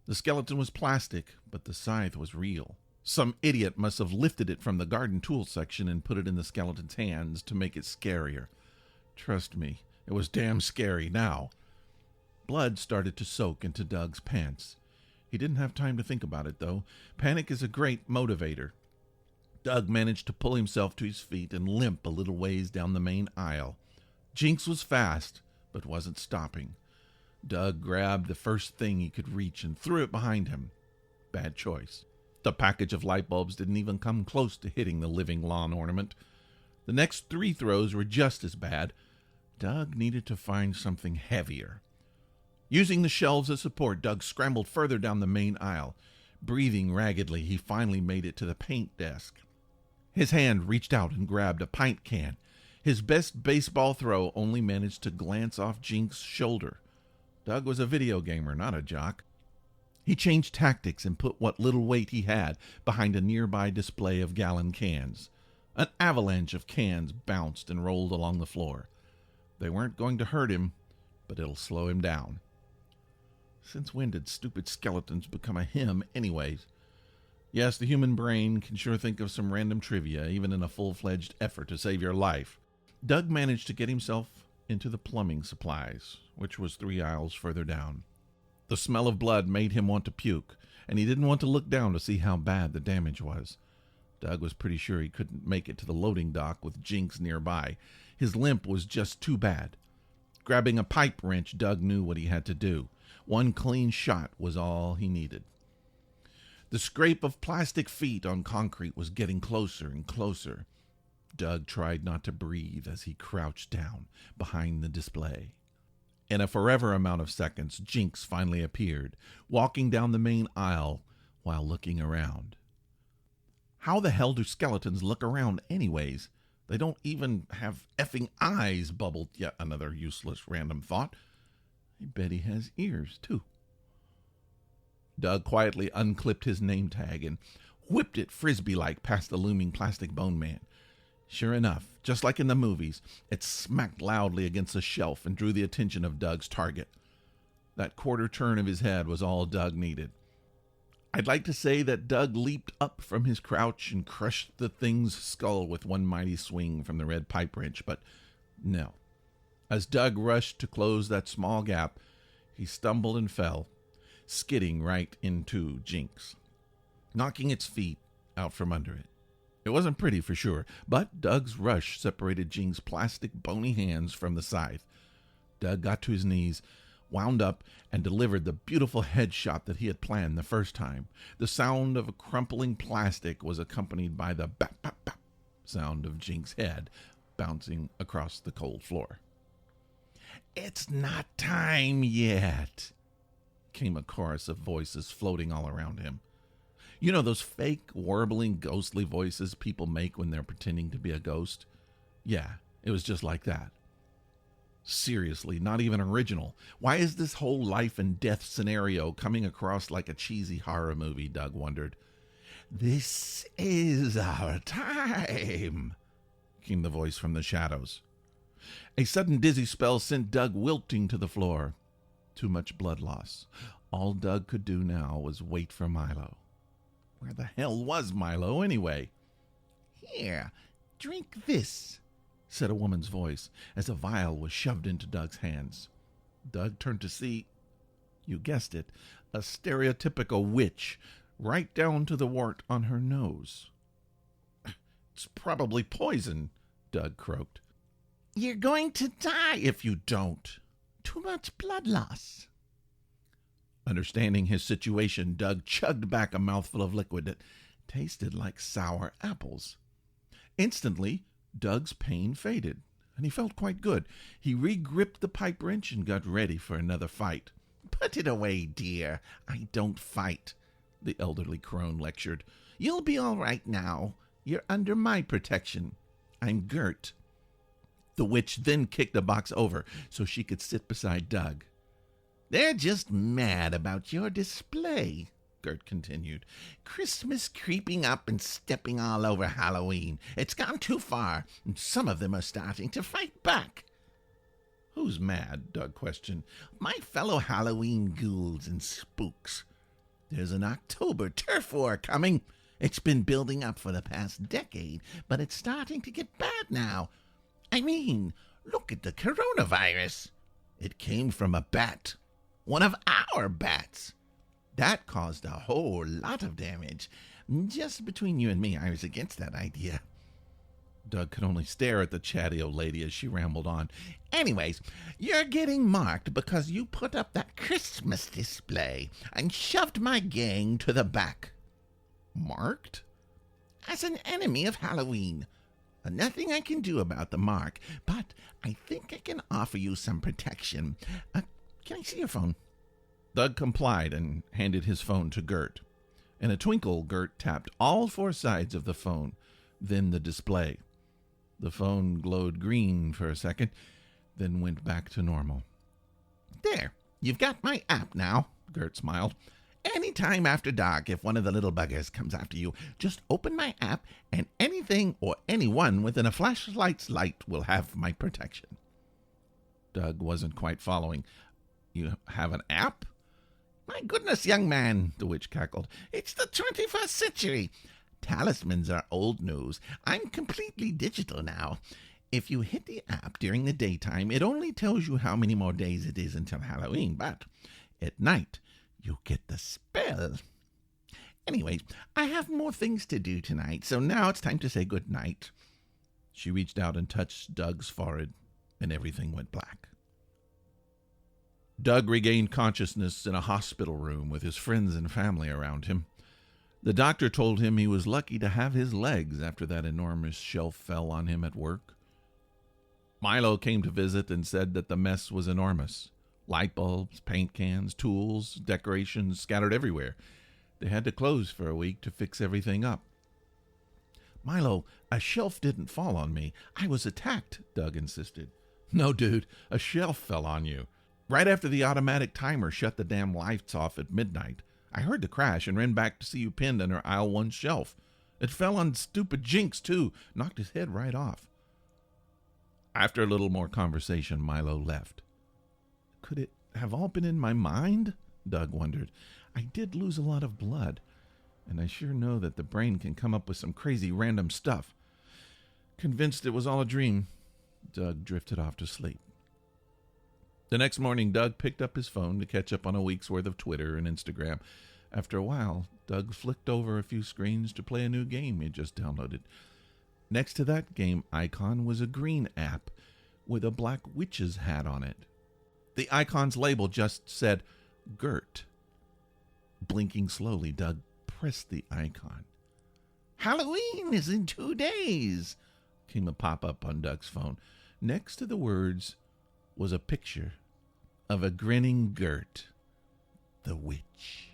The skeleton was plastic, but the scythe was real. Some idiot must have lifted it from the garden tool section and put it in the skeleton's hands to make it scarier. Trust me, it was damn scary now. Blood started to soak into Doug's pants. He didn't have time to think about it, though. Panic is a great motivator. Doug managed to pull himself to his feet and limp a little ways down the main aisle. Jinx was fast, but wasn't stopping. Doug grabbed the first thing he could reach and threw it behind him. Bad choice. The package of light bulbs didn't even come close to hitting the living lawn ornament. The next 3 throws were just as bad. Doug needed to find something heavier. Using the shelves as support, Doug scrambled further down the main aisle. Breathing raggedly, he finally made it to the paint desk. His hand reached out and grabbed a pint can. His best baseball throw only managed to glance off Jinx's shoulder. Doug was a video gamer, not a jock. He changed tactics and put what little weight he had behind a nearby display of gallon cans. An avalanche of cans bounced and rolled along the floor. They weren't going to hurt him, but it'll slow him down. Since when did stupid skeletons become a him anyways? Yes, the human brain can sure think of some random trivia, even in a full-fledged effort to save your life. Doug managed to get himself into the plumbing supplies, which was 3 aisles further down. The smell of blood made him want to puke, and he didn't want to look down to see how bad the damage was. Doug was pretty sure he couldn't make it to the loading dock with Jinx nearby. His limp was just too bad. Grabbing a pipe wrench, Doug knew what he had to do. 1 clean shot was all he needed. The scrape of plastic feet on concrete was getting closer and closer. Doug tried not to breathe as he crouched down behind the display. In a forever amount of seconds, Jinx finally appeared, walking down the main aisle while looking around. How the hell do skeletons look around anyways? They don't even have effing eyes, bubbled yet another useless random thought. I bet he has ears, too. Doug quietly unclipped his name tag and whipped it frisbee-like past the looming plastic bone man. Sure enough, just like in the movies, it smacked loudly against a shelf and drew the attention of Doug's target. That quarter turn of his head was all Doug needed. I'd like to say that Doug leaped up from his crouch and crushed the thing's skull with one mighty swing from the red pipe wrench, but no. As Doug rushed to close that small gap, he stumbled and fell, skidding right into Jinx, knocking its feet out from under it. It wasn't pretty for sure, but Doug's rush separated Jinx's plastic bony hands from the scythe. Doug got to his knees, wound up, and delivered the beautiful headshot that he had planned the first time. The sound of a crumpling plastic was accompanied by the bap, bap, bap sound of Jinx's head bouncing across the cold floor. "It's not time yet," came a chorus of voices floating all around him. You know those fake, warbling, ghostly voices people make when they're pretending to be a ghost? Yeah, it was just like that. Seriously, not even original. Why is this whole life and death scenario coming across like a cheesy horror movie, Doug wondered. "This is our time," came the voice from the shadows. A sudden dizzy spell sent Doug wilting to the floor. Too much blood loss. All Doug could do now was wait for Milo. Where the hell was Milo, anyway? "Here, drink this," said a woman's voice as a vial was shoved into Doug's hands. Doug turned to see, you guessed it, a stereotypical witch, right down to the wart on her nose. "It's probably poison," Doug croaked. "You're going to die if you don't. Too much blood loss." Understanding his situation, Doug chugged back a mouthful of liquid that tasted like sour apples. Instantly, Doug's pain faded, and he felt quite good. He re-gripped the pipe wrench and got ready for another fight. "Put it away, dear. I don't fight," the elderly crone lectured. "You'll be all right now. You're under my protection. I'm Gert." The witch then kicked the box over so she could sit beside Doug. "They're just mad about your display," Gert continued. "Christmas creeping up and stepping all over Halloween. It's gone too far, and some of them are starting to fight back." "Who's mad?" Doug questioned. "My fellow Halloween ghouls and spooks. There's an October turf war coming. It's been building up for the past decade, but it's starting to get bad now. I mean, look at the coronavirus. It came from a bat. One of our bats. That caused a whole lot of damage. Just between you and me, I was against that idea." Doug could only stare at the chatty old lady as she rambled on. "Anyways, you're getting marked because you put up that Christmas display and shoved my gang to the back." Marked? As an enemy of Halloween. Nothing I can do about the mark, but I think I can offer you some protection. Can I see your phone? Doug complied and handed his phone to Gert. In a twinkle, Gert tapped all 4 sides of the phone, then the display. The phone glowed green for a second, then went back to normal. There, you've got my app now, Gert smiled. Any time after dark, if one of the little buggers comes after you, just open my app, and anything or anyone within a flashlight's light will have my protection. Doug wasn't quite following. You have an app? My goodness, young man, the witch cackled. It's the 21st century. Talismans are old news. I'm completely digital now. If you hit the app during the daytime, it only tells you how many more days it is until Halloween, but at night, you get the spell. Anyways, I have more things to do tonight, so now it's time to say good night. She reached out and touched Doug's forehead, and everything went black. Doug regained consciousness in a hospital room with his friends and family around him. The doctor told him he was lucky to have his legs after that enormous shelf fell on him at work. Milo came to visit and said that the mess was enormous. Light bulbs, paint cans, tools, decorations scattered everywhere. They had to close for a week to fix everything up. Milo, a shelf didn't fall on me. I was attacked, Doug insisted. No, dude, a shelf fell on you. Right after the automatic timer shut the damn lights off at midnight. I heard the crash and ran back to see you pinned under aisle 1 shelf. It fell on stupid Jinx, too. Knocked his head right off. After a little more conversation, Milo left. Could it have all been in my mind? Doug wondered. I did lose a lot of blood, and I sure know that the brain can come up with some crazy random stuff. Convinced it was all a dream, Doug drifted off to sleep. The next morning, Doug picked up his phone to catch up on a week's worth of Twitter and Instagram. After a while, Doug flicked over a few screens to play a new game he just downloaded. Next to that game icon was a green app with a black witch's hat on it. The icon's label just said, Gert. Blinking slowly, Doug pressed the icon. Halloween is in 2 days, came a pop-up on Doug's phone. Next to the words was a picture of a grinning Gert, the witch.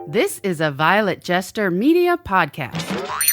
This is a Violet Jester Media podcast.